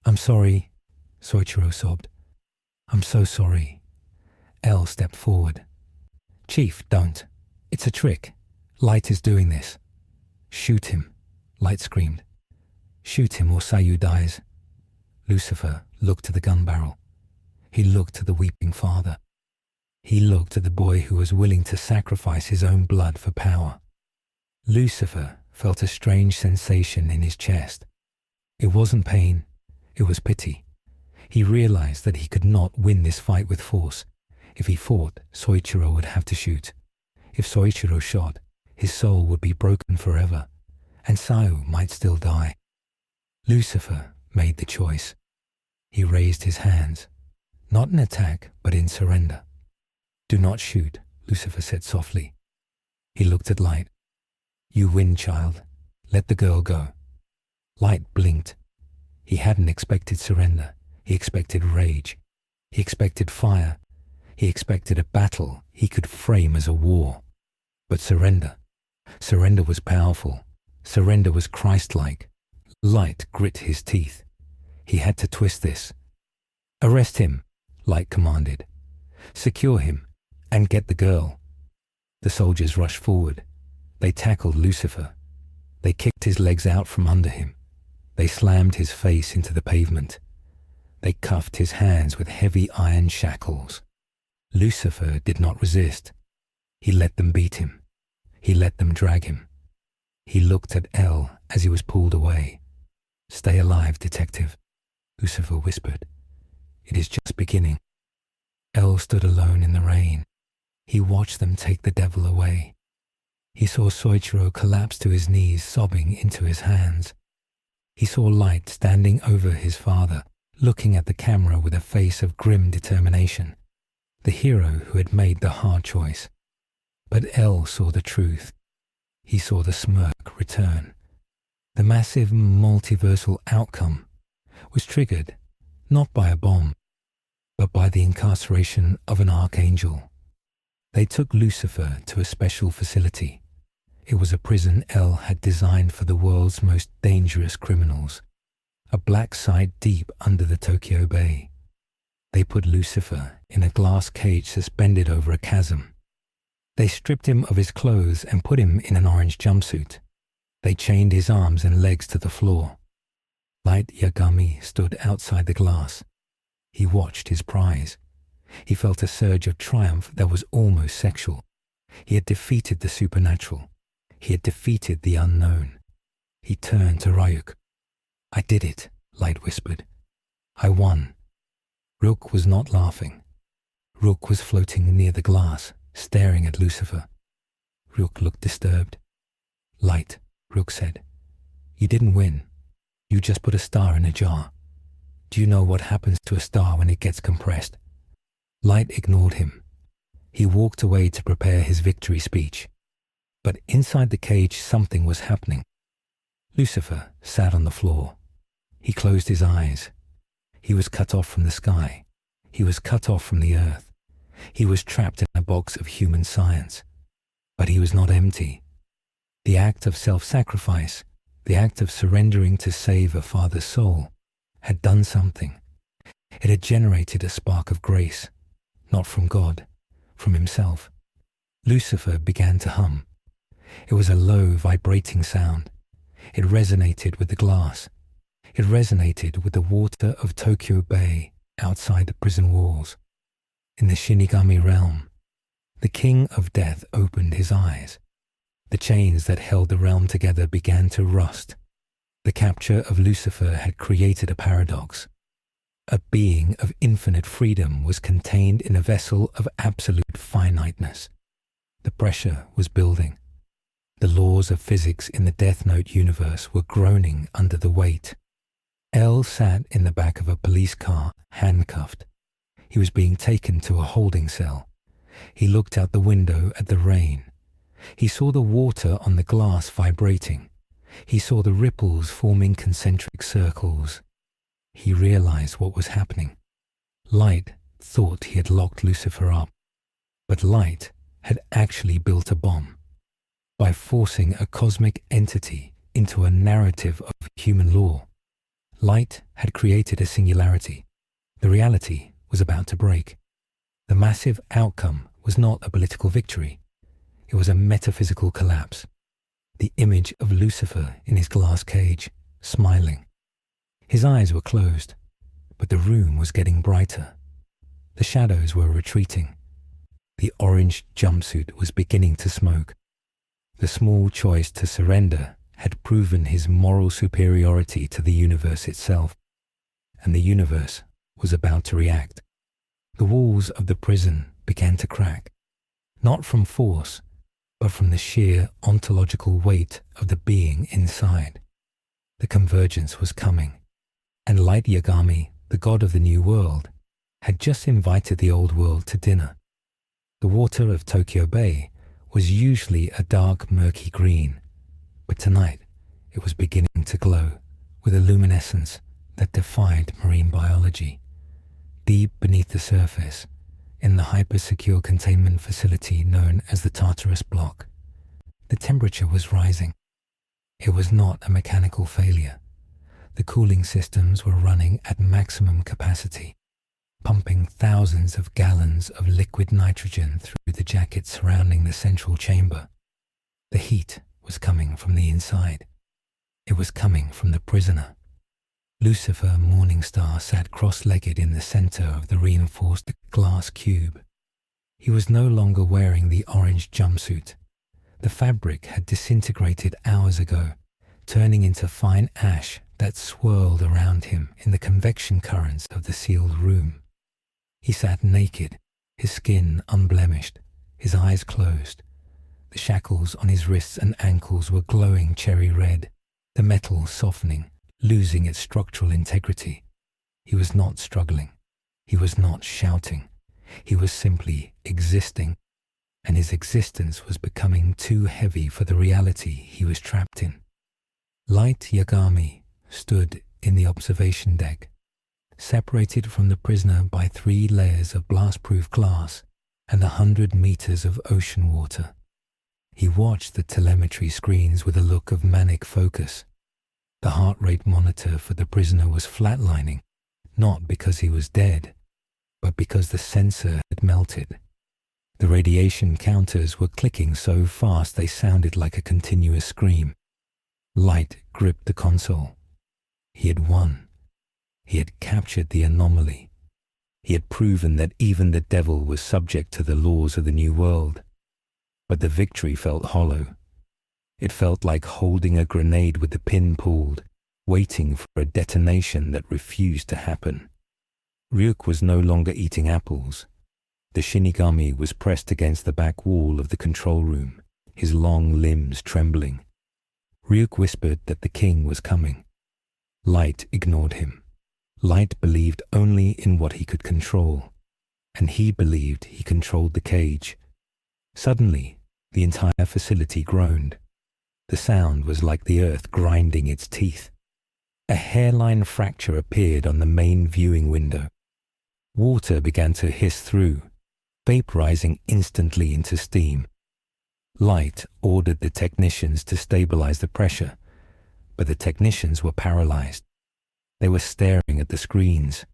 "I'm sorry," Soichiro sobbed. "I'm so sorry." Elle stepped forward. "Chief, don't. It's a trick. Light is doing this." "Shoot him," Light screamed. "Shoot him or Sayu dies." Lucifer looked at the gun barrel. He looked at the weeping father. He looked at the boy who was willing to sacrifice his own blood for power. Lucifer felt a strange sensation in his chest. It wasn't pain, it was pity. He realized that he could not win this fight with force. If he fought, Soichiro would have to shoot. If Soichiro shot, his soul would be broken forever, and Sayu might still die. Lucifer made the choice. He raised his hands, not in attack, but in surrender. "Do not shoot," Lucifer said softly. He looked at Light. "You win, child. Let the girl go." Light blinked. He hadn't expected surrender. He expected rage. He expected fire. He expected a battle he could frame as a war. But surrender was powerful. Surrender was Christ-like. Light grit his teeth. He had to twist this. "Arrest him," Light commanded. "Secure him and get the girl." The soldiers rushed forward. They tackled Lucifer. They kicked his legs out from under him. They slammed his face into the pavement. They cuffed his hands with heavy iron shackles. Lucifer did not resist. He let them beat him. He let them drag him. He looked at Elle as he was pulled away. "Stay alive, detective," Lucifer whispered. "It is just beginning." Elle stood alone in the rain. He watched them take the devil away. He saw Soichiro collapse to his knees, sobbing into his hands. He saw Light standing over his father, looking at the camera with a face of grim determination. The hero who had made the hard choice. But Elle saw the truth. He saw the smirk return. The massive multiversal outcome was triggered not by a bomb, but by the incarceration of an archangel. They took Lucifer to a special facility. It was a prison El had designed for the world's most dangerous criminals, a black site deep under the Tokyo Bay. They put Lucifer in a glass cage suspended over a chasm. They stripped him of his clothes and put him in an orange jumpsuit. They chained his arms and legs to the floor. Light Yagami stood outside the glass. He watched his prize. He felt a surge of triumph that was almost sexual. He had defeated the supernatural. He had defeated the unknown. He turned to Ryuk. "I did it," Light whispered. "I won." Ryuk was not laughing. Ryuk was floating near the glass, staring at Lucifer. Ryuk looked disturbed. "Light," Ryuk said, "you didn't win. You just put a star in a jar. Do you know what happens to a star when it gets compressed?" Light ignored him. He walked away to prepare his victory speech. But inside the cage something was happening. Lucifer sat on the floor. He closed his eyes. He was cut off from the sky. He was cut off from the earth. He was trapped in a box of human science. But he was not empty. The act of self-sacrifice, the act of surrendering to save a father's soul, had done something. It had generated a spark of grace, not from God, from himself. Lucifer began to hum. It was a low, vibrating sound. It resonated with the glass. It resonated with the water of Tokyo Bay outside the prison walls. In the shinigami realm, the king of death opened his eyes. The chains that held the realm together began to rust. The capture of Lucifer had created a paradox. A being of infinite freedom was contained in a vessel of absolute finiteness. The pressure was building. The laws of physics in the Death Note universe were groaning under the weight. El sat in the back of a police car, handcuffed. He was being taken to a holding cell. He looked out the window at the rain. He saw the water on the glass vibrating. He saw the ripples forming concentric circles. He realized what was happening. Light thought he had locked Lucifer up, but Light had actually built a bomb. By forcing a cosmic entity into a narrative of human law, Light had created a singularity. The reality was about to break. The massive outcome was not a political victory. It was a metaphysical collapse. The image of Lucifer in his glass cage, smiling. His eyes were closed, but the room was getting brighter. The shadows were retreating. The orange jumpsuit was beginning to smoke. The small choice to surrender had proven his moral superiority to the universe itself, and the universe was about to react. The walls of the prison began to crack, not from force, but from the sheer ontological weight of the being inside. The convergence was coming, and Light Yagami, the god of the new world, had just invited the old world to dinner. The water of Tokyo Bay was usually a dark, murky green, but tonight it was beginning to glow with a luminescence that defied marine biology. Deep beneath the surface, in the hyper-secure containment facility known as the Tartarus Block, the temperature was rising. It was not a mechanical failure. The cooling systems were running at maximum capacity, pumping thousands of gallons of liquid nitrogen through the jacket surrounding the central chamber. The heat was coming from the inside. It was coming from the prisoner. Lucifer Morningstar sat cross-legged in the center of the reinforced glass cube. He was no longer wearing the orange jumpsuit. The fabric had disintegrated hours ago, turning into fine ash that swirled around him in the convection currents of the sealed room. He sat naked, his skin unblemished, his eyes closed. The shackles on his wrists and ankles were glowing cherry red, the metal softening, losing its structural integrity. He was not struggling. He was not shouting. He was simply existing. and his existence was becoming too heavy for the reality he was trapped in. Light Yagami stood in the observation deck, separated from the prisoner by 3 layers of blast-proof glass and 100 meters of ocean water. He watched the telemetry screens with a look of manic focus. The heart rate monitor for the prisoner was flatlining, not because he was dead, but because the sensor had melted. The radiation counters were clicking so fast they sounded like a continuous scream. Light gripped the console. He had won. He had captured the anomaly. He had proven that even the devil was subject to the laws of the new world. But the victory felt hollow. It felt like holding a grenade with the pin pulled, waiting for a detonation that refused to happen. Ryuk was no longer eating apples. The shinigami was pressed against the back wall of the control room, his long limbs trembling. Ryuk whispered that the king was coming. Light ignored him. Light believed only in what he could control, and he believed he controlled the cage. Suddenly, the entire facility groaned. The sound was like the earth grinding its teeth. A hairline fracture appeared on the main viewing window. Water began to hiss through, vaporizing instantly into steam. Light ordered the technicians to stabilize the pressure, but the technicians were paralyzed. They were staring at the screens.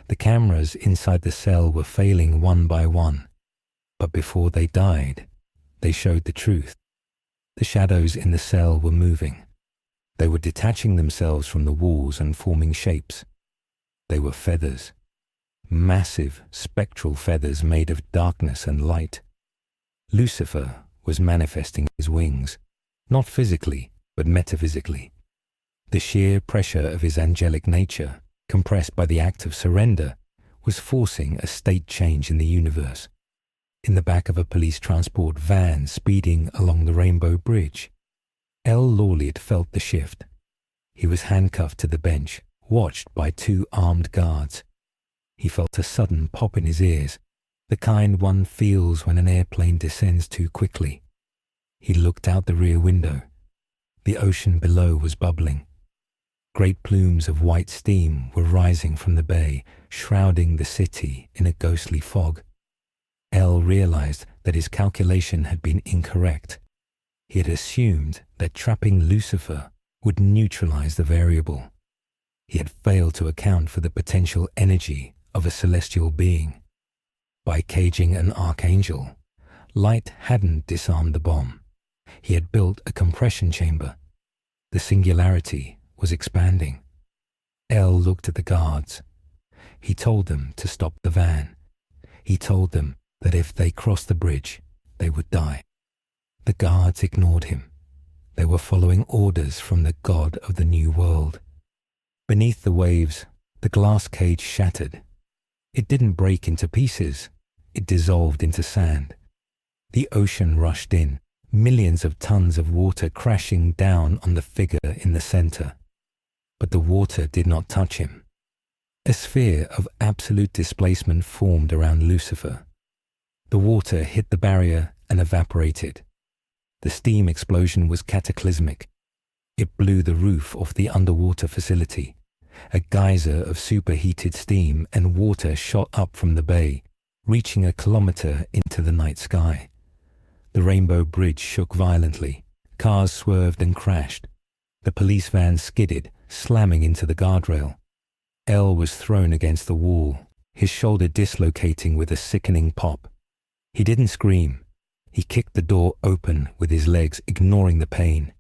The cameras inside the cell were failing one by one, but before they died, they showed the truth. The shadows in the cell were moving. They were detaching themselves from the walls and forming shapes. They were feathers. Massive, spectral feathers made of darkness and light. Lucifer was manifesting his wings, not physically, but metaphysically. The sheer pressure of his angelic nature, compressed by the act of surrender, was forcing a state change in the universe. In the back of a police transport van speeding along the Rainbow Bridge, L. Lawley felt the shift. He was handcuffed to the bench, watched by 2 armed guards. He felt a sudden pop in his ears, the kind one feels when an airplane descends too quickly. He looked out the rear window. The ocean below was bubbling. Great plumes of white steam were rising from the bay, shrouding the city in a ghostly fog. L realized that his calculation had been incorrect. He had assumed that trapping Lucifer would neutralize the variable. He had failed to account for the potential energy of a celestial being. By caging an archangel, Light hadn't disarmed the bomb. He had built a compression chamber. The singularity was expanding. L looked at the guards. He told them to stop the van. He told them that if they crossed the bridge, they would die. The guards ignored him. They were following orders from the god of the new world. Beneath the waves, the glass cage shattered. It didn't break into pieces. It dissolved into sand. The ocean rushed in, millions of tons of water crashing down on the figure in the center. But the water did not touch him. A sphere of absolute displacement formed around Lucifer. The water hit the barrier and evaporated. The steam explosion was cataclysmic. It blew the roof off the underwater facility. A geyser of superheated steam and water shot up from the bay, reaching a kilometer into the night sky. The Rainbow Bridge shook violently. Cars swerved and crashed. The police van skidded, slamming into the guardrail. L was thrown against the wall, his shoulder dislocating with a sickening pop. He didn't scream. He kicked the door open with his legs, ignoring the pain.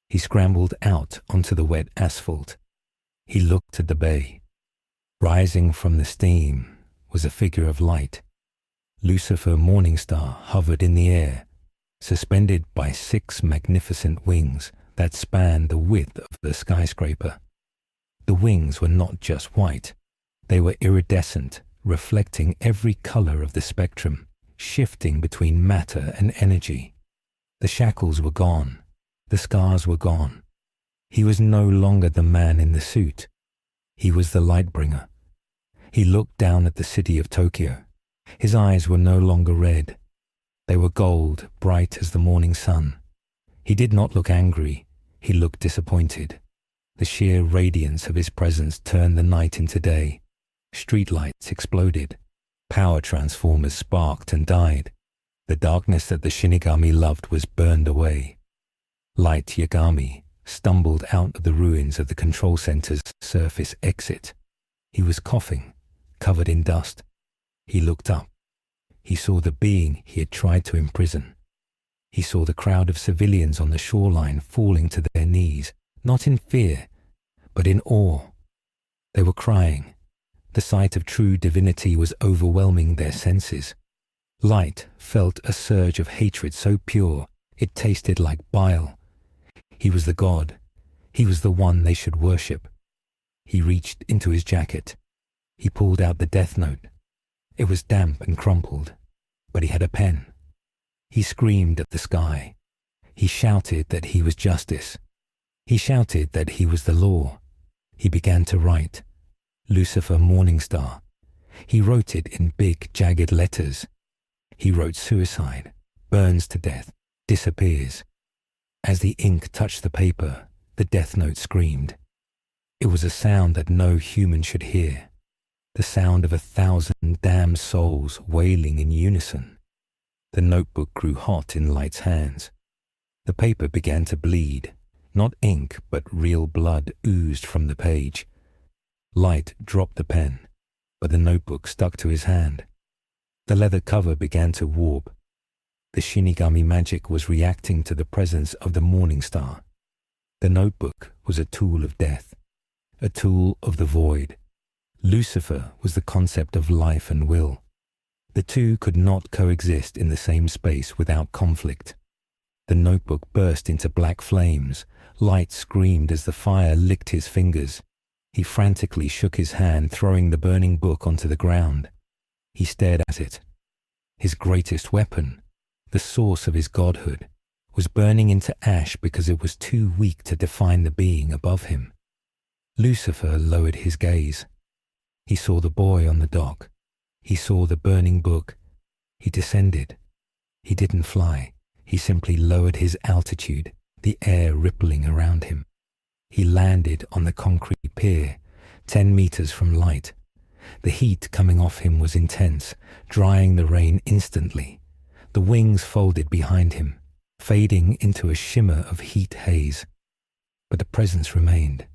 He scrambled out onto the wet asphalt. He looked at the bay. Rising from the steam was a figure of light. Lucifer Morningstar hovered in the air, suspended by 6 magnificent wings that spanned the width of the skyscraper. The wings were not just white. They were iridescent, reflecting every color of the spectrum, shifting between matter and energy. The shackles were gone. The scars were gone. He was no longer the man in the suit. He was the light-bringer. He looked down at the city of Tokyo. His eyes were no longer red. They were gold, bright as the morning sun. He did not look angry. He looked disappointed. The sheer radiance of his presence turned the night into day. Streetlights exploded. Power transformers sparked and died. The darkness that the shinigami loved was burned away. Light Yagami stumbled out of the ruins of the control center's surface exit. He was coughing, covered in dust. He looked up. He saw the being he had tried to imprison. He saw the crowd of civilians on the shoreline falling to their knees, not in fear, but in awe. They were crying. The sight of true divinity was overwhelming their senses. Light felt a surge of hatred so pure it tasted like bile. He was the god. He was the one they should worship. He reached into his jacket. He pulled out the death note. It was damp and crumpled, but he had a pen. He screamed at the sky. He shouted that he was justice. He shouted that he was the law. He began to write. Lucifer Morningstar. He wrote it in big, jagged letters. He wrote suicide, burns to death, disappears. As the ink touched the paper, the death note screamed. It was a sound that no human should hear. The sound of 1,000 damned souls wailing in unison. The notebook grew hot in Light's hands. The paper began to bleed. Not ink, but real blood oozed from the page. Light dropped the pen, but the notebook stuck to his hand. The leather cover began to warp. The shinigami magic was reacting to the presence of the Morningstar. The notebook was a tool of death, a tool of the void. Lucifer was the concept of life and will. The two could not coexist in the same space without conflict. The notebook burst into black flames. Light screamed as the fire licked his fingers. He frantically shook his hand, throwing the burning book onto the ground. He stared at it. His greatest weapon, the source of his godhood, was burning into ash because it was too weak to define the being above him. Lucifer lowered his gaze. He saw the boy on the dock. He saw the burning book. He descended. He didn't fly. He simply lowered his altitude, the air rippling around him. He landed on the concrete pier, 10 meters from Light. The heat coming off him was intense, drying the rain instantly. The wings folded behind him, fading into a shimmer of heat haze. But the presence remained.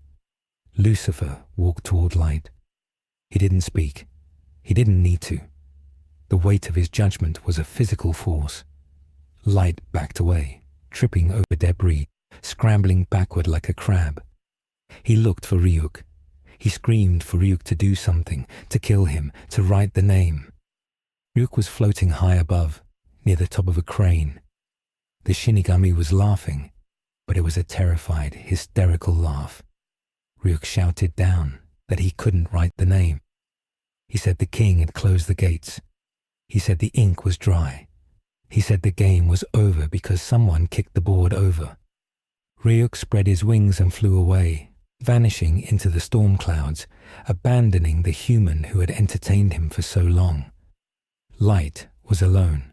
Lucifer walked toward Light. He didn't speak. He didn't need to. The weight of his judgment was a physical force. Light backed away, tripping over debris, scrambling backward like a crab. He looked for Ryuk. He screamed for Ryuk to do something, to kill him, to write the name. Ryuk was floating high above, near the top of a crane. The shinigami was laughing, but it was a terrified, hysterical laugh. Ryuk shouted down that he couldn't write the name. He said the king had closed the gates. He said the ink was dry. He said the game was over because someone kicked the board over. Ryuk spread his wings and flew away, vanishing into the storm clouds, abandoning the human who had entertained him for so long. Light was alone.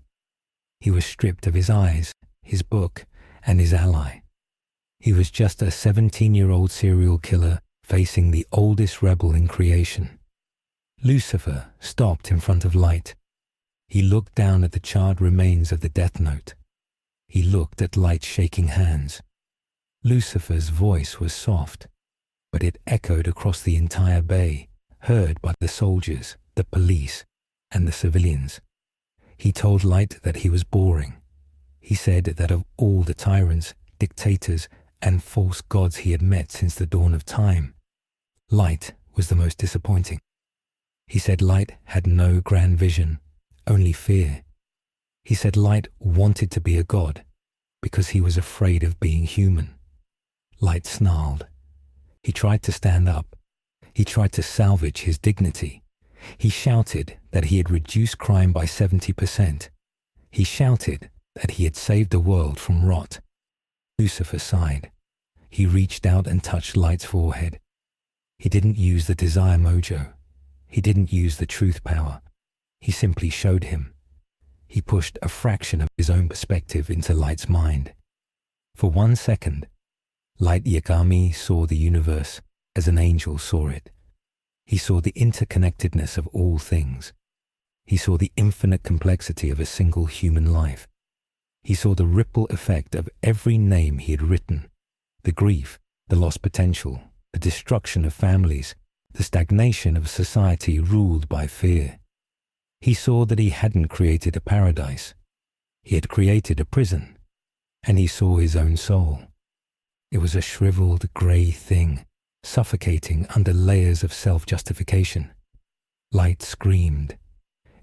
He was stripped of his eyes, his book, and his ally. He was just a 17-year-old serial killer facing the oldest rebel in creation. Lucifer stopped in front of Light. He looked down at the charred remains of the death note. He looked at Light's shaking hands. Lucifer's voice was soft, but it echoed across the entire bay, heard by the soldiers, the police, and the civilians. He told Light that he was boring. He said that of all the tyrants, dictators, and false gods he had met since the dawn of time, Light was the most disappointing. He said Light had no grand vision, only fear. He said Light wanted to be a god because he was afraid of being human. Light snarled. He tried to stand up. He tried to salvage his dignity. He shouted that he had reduced crime by 70%. He shouted that he had saved the world from rot. Lucifer sighed. He reached out and touched Light's forehead. He didn't use the desire mojo. He didn't use the truth power. He simply showed him. He pushed a fraction of his own perspective into Light's mind. For 1 second, Light Yagami saw the universe as an angel saw it. He saw the interconnectedness of all things. He saw the infinite complexity of a single human life. He saw the ripple effect of every name he had written, the grief, the lost potential, the destruction of families, the stagnation of a society ruled by fear. He saw that he hadn't created a paradise. He had created a prison, and he saw his own soul. It was a shriveled grey thing, suffocating under layers of self-justification. Light screamed.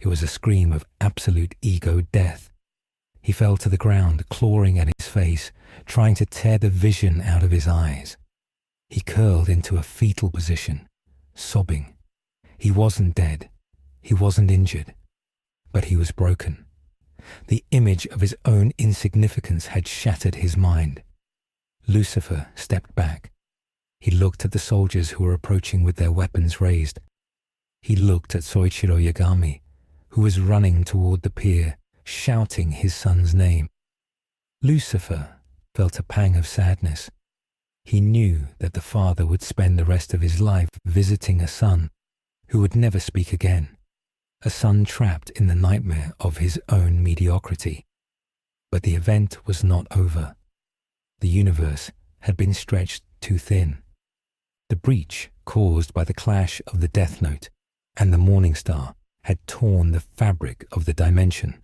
It was a scream of absolute ego death. He fell to the ground, clawing at his face, trying to tear the vision out of his eyes. He curled into a fetal position, sobbing. He wasn't dead. He wasn't injured. But he was broken. The image of his own insignificance had shattered his mind. Lucifer stepped back. He looked at the soldiers who were approaching with their weapons raised. He looked at Soichiro Yagami, who was running toward the pier, shouting his son's name. Lucifer felt a pang of sadness. He knew that the father would spend the rest of his life visiting a son who would never speak again, a son trapped in the nightmare of his own mediocrity. But the event was not over. The universe had been stretched too thin. The breach caused by the clash of the deathnote and the Morningstar had torn the fabric of the dimension.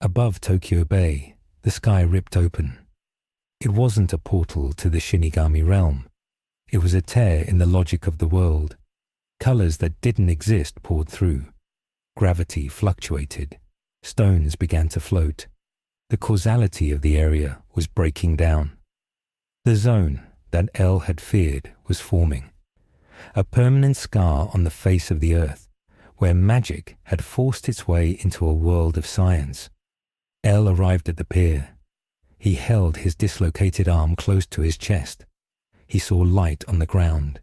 Above Tokyo Bay, the sky ripped open. It wasn't a portal to the shinigami realm. It was a tear in the logic of the world. Colors that didn't exist poured through. Gravity fluctuated. Stones began to float. The causality of the area was breaking down. The zone that El had feared was forming. A permanent scar on the face of the earth, where magic had forced its way into a world of science. El arrived at the pier. He held his dislocated arm close to his chest. He saw light on the ground.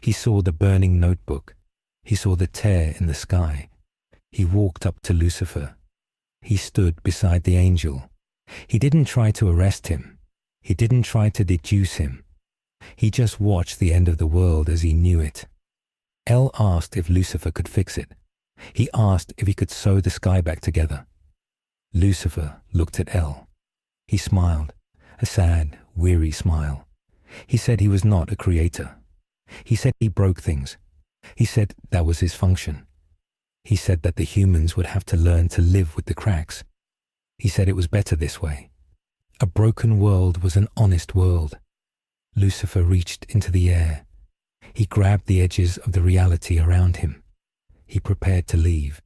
He saw the burning notebook. He saw the tear in the sky. He walked up to Lucifer. He stood beside the angel. He didn't try to arrest him. He didn't try to deduce him. He just watched the end of the world as he knew it. El asked if Lucifer could fix it. He asked if he could sew the sky back together. Lucifer looked at El. He smiled, a sad, weary smile. He said he was not a creator. He said he broke things. He said that was his function. He said that the humans would have to learn to live with the cracks. He said it was better this way. A broken world was an honest world. Lucifer reached into the air. He grabbed the edges of the reality around him. He prepared to leave.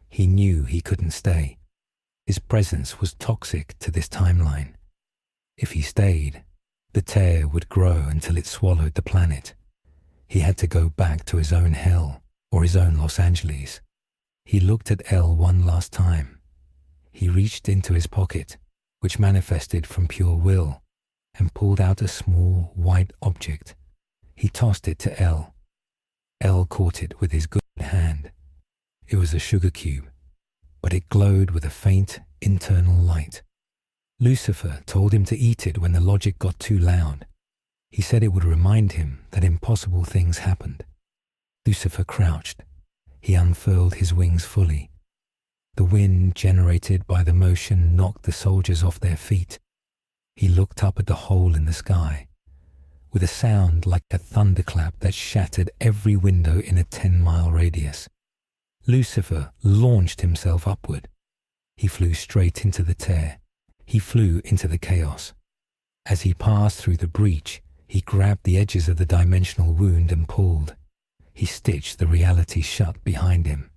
He knew he couldn't stay. His presence was toxic to this timeline. If he stayed, the tear would grow until it swallowed the planet. He had to go back to his own hell or his own Los Angeles. He looked at El one last time. He reached into his pocket, which manifested from pure will, and pulled out a small white object. He tossed it to El. El caught it with his good hand. It was a sugar cube, but it glowed with a faint internal light. Lucifer told him to eat it when the logic got too loud. He said it would remind him that impossible things happened. Lucifer crouched. He unfurled his wings fully. The wind generated by the motion knocked the soldiers off their feet. He looked up at the hole in the sky, with a sound like a thunderclap that shattered every window in a 10-mile radius. Lucifer launched himself upward. He flew straight into the tear. He flew into the chaos. As he passed through the breach, he grabbed the edges of the dimensional wound and pulled. He stitched the reality shut behind him.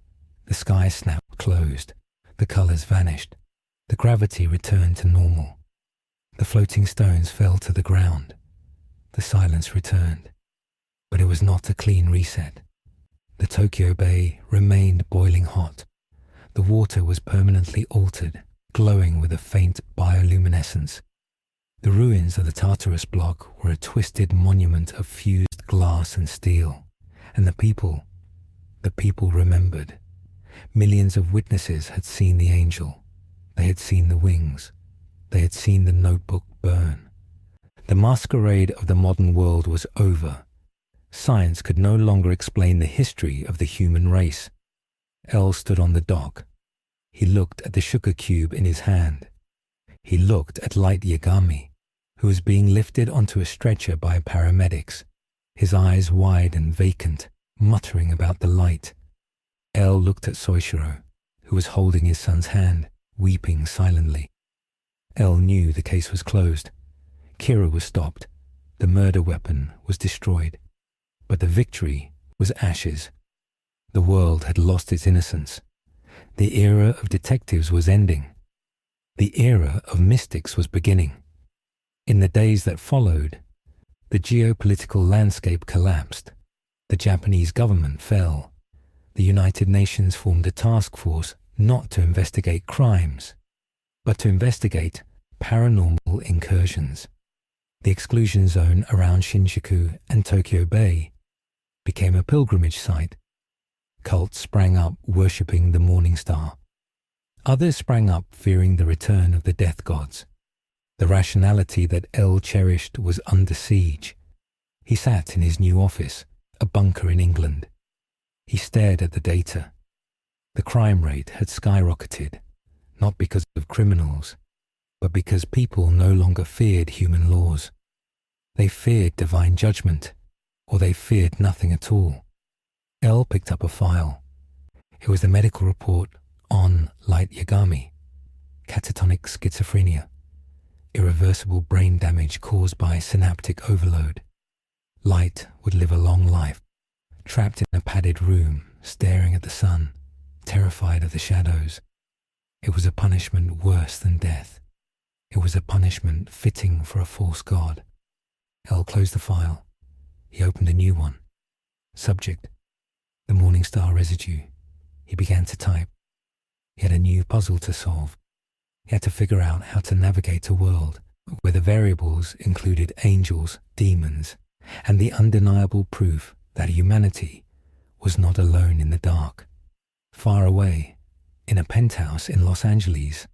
The sky snapped closed. The colors vanished. The gravity returned to normal. The floating stones fell to the ground. The silence returned. But it was not a clean reset. The Tokyo Bay remained boiling hot. The water was permanently altered, glowing with a faint bioluminescence. The ruins of the Tartarus block were a twisted monument of fused glass and steel. And the people remembered. Millions of witnesses had seen the angel. They had seen the wings. They had seen the notebook burn. The masquerade of the modern world was over. Science could no longer explain the history of the human race. El stood on the dock. He looked at the sugar cube in his hand. He looked at light Yagami, who was being lifted onto a stretcher by paramedics, his eyes wide and vacant, muttering about the light. El looked at Soichiro, who was holding his son's hand, weeping silently. El knew the case was closed. Kira was stopped. The murder weapon was destroyed. But the victory was ashes. The world had lost its innocence. The era of detectives was ending. The era of mystics was beginning. In the days that followed, the geopolitical landscape collapsed. The Japanese government fell. The United Nations formed a task force not to investigate crimes, but to investigate paranormal incursions. The exclusion zone around Shinjuku and Tokyo Bay became a pilgrimage site. Cults sprang up worshipping the Morningstar. Others sprang up fearing the return of the death gods. The rationality that El cherished was under siege. He sat in his new office, a bunker in England. He stared at the data. The crime rate had skyrocketed, not because of criminals, but because people no longer feared human laws. They feared divine judgment, or they feared nothing at all. El picked up a file. It was the medical report on light Yagami, catatonic schizophrenia, irreversible brain damage caused by synaptic overload. Light would live a long life, trapped in a padded room, staring at the sun, terrified of the shadows. It was a punishment worse than death. It was a punishment fitting for a false god. El closed the file. He opened a new one. Subject: the Morningstar residue. He began to type. He had a new puzzle to solve. He had to figure out how to navigate a world where the variables included angels, demons, and the undeniable proof that humanity was not alone in the dark. Far away, in a penthouse in Los Angeles,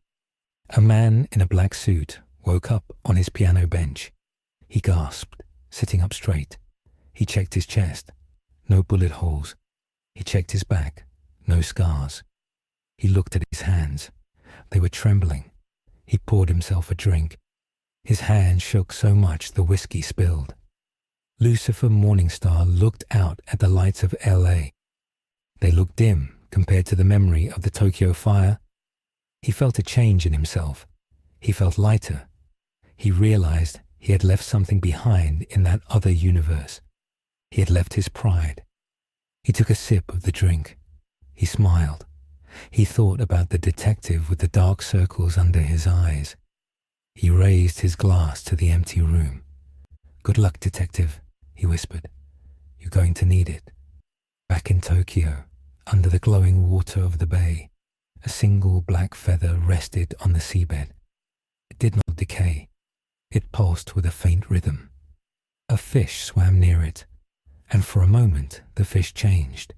a man in a black suit woke up on his piano bench. He gasped, sitting up straight. He checked his chest. No bullet holes. He checked his back. No scars. He looked at his hands. They were trembling. He poured himself a drink. His hand shook so much the whiskey spilled. Lucifer Morningstar looked out at the lights of L.A. They looked dim compared to the memory of the Tokyo fire. He felt a change in himself. He felt lighter. He realized he had left something behind in that other universe. He had left his pride. He took a sip of the drink. He smiled. He thought about the detective with the dark circles under his eyes. He raised his glass to the empty room. "Good luck, detective," he whispered. "You're going to need it." Back in Tokyo, under the glowing water of the bay, a single black feather rested on the seabed. It did not decay. It pulsed with a faint rhythm. A fish swam near it, and for a moment the fish changed.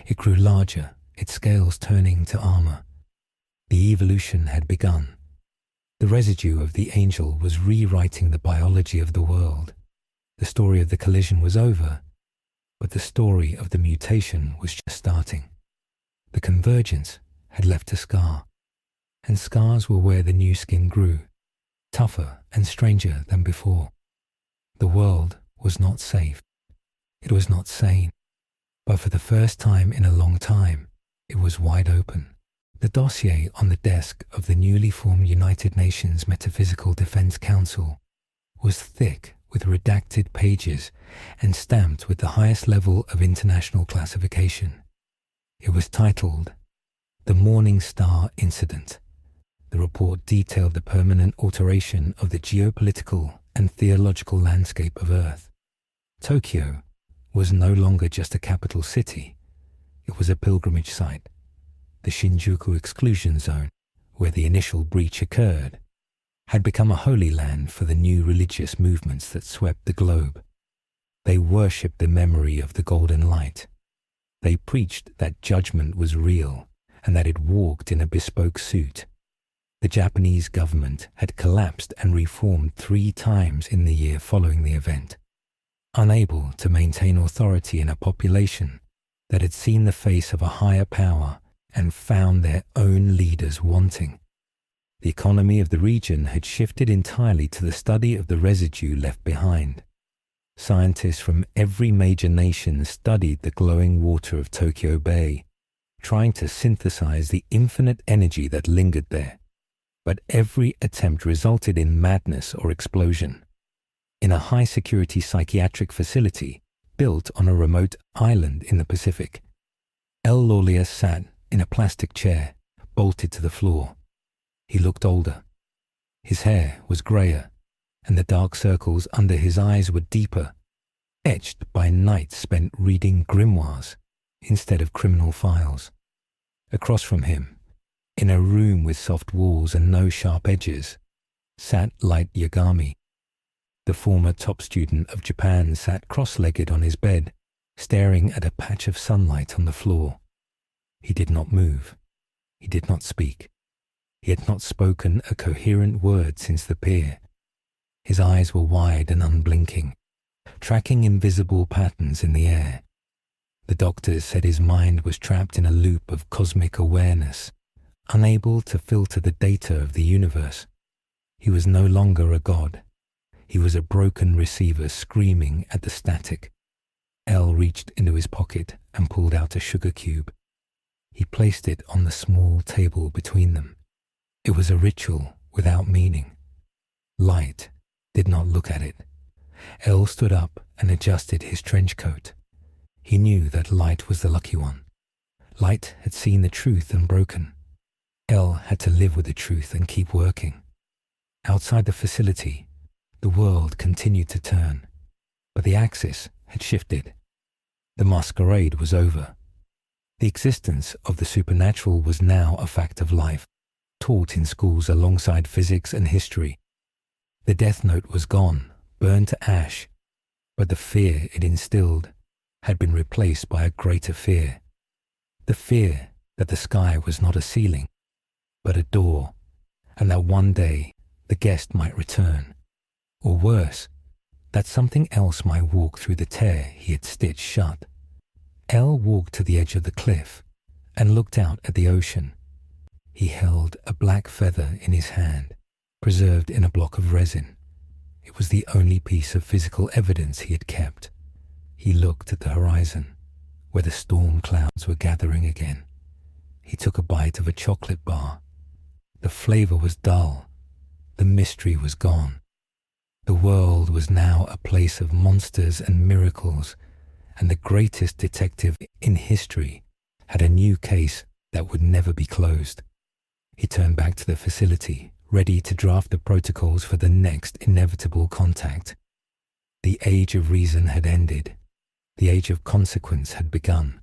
It grew larger, its scales turning to armor. The evolution had begun. The residue of the angel was rewriting the biology of the world. The story of the collision was over, but the story of the mutation was just starting. The convergence had left a scar, and scars were where the new skin grew, tougher and stranger than before. The world was not safe. It was not sane. But for the first time in a long time, it was wide open. The dossier on the desk of the newly formed United Nations Metaphysical Defense Council was thick with redacted pages and stamped with the highest level of international classification. It was titled The Morningstar Incident. The report detailed the permanent alteration of the geopolitical and theological landscape of Earth. Tokyo was no longer just a capital city. It was a pilgrimage site. The Shinjuku exclusion zone, where the initial breach occurred, had become a holy land for the new religious movements that swept the globe. They worshipped the memory of the golden light. They preached that judgment was real and that it walked in a bespoke suit. The Japanese government had collapsed and reformed 3 times in the year following the event, unable to maintain authority in a population that had seen the face of a higher power and found their own leaders wanting. The economy of the region had shifted entirely to the study of the residue left behind. Scientists from every major nation studied the glowing water of Tokyo Bay, trying to synthesize the infinite energy that lingered there. But every attempt resulted in madness or explosion. In a high-security psychiatric facility built on a remote island in the Pacific, El Laulier sat in a plastic chair, bolted to the floor. He looked older. His hair was grayer, and the dark circles under his eyes were deeper, etched by nights spent reading grimoires instead of criminal files. Across from him, in a room with soft walls and no sharp edges, sat light Yagami. The former top student of Japan sat cross-legged on his bed, staring at a patch of sunlight on the floor. He did not move. He did not speak. He had not spoken a coherent word since the pier. His eyes were wide and unblinking, tracking invisible patterns in the air. The doctors said his mind was trapped in a loop of cosmic awareness, unable to filter the data of the universe. He was no longer a god. He was a broken receiver screaming at the static. El reached into his pocket and pulled out a sugar cube. He placed it on the small table between them. It was a ritual without meaning. Light did not look at it. El stood up and adjusted his trench coat. He knew that Light was the lucky one. Light had seen the truth and broken. El had to live with the truth and keep working. Outside the facility, the world continued to turn, but the axis had shifted. The masquerade was over. The existence of the supernatural was now a fact of life, taught in schools alongside physics and history. The death note was gone, burned to ash, but the fear it instilled had been replaced by a greater fear. The fear that the sky was not a ceiling, but a door, and that one day the guest might return. Or worse, that something else might walk through the tear he had stitched shut. El walked to the edge of the cliff and looked out at the ocean. He held a black feather in his hand, preserved in a block of resin. It was the only piece of physical evidence he had kept. He looked at the horizon, where the storm clouds were gathering again. He took a bite of a chocolate bar. The flavor was dull. The mystery was gone. The world was now a place of monsters and miracles, and the greatest detective in history had a new case that would never be closed. He turned back to the facility, ready to draft the protocols for the next inevitable contact. The age of reason had ended. The age of consequence had begun.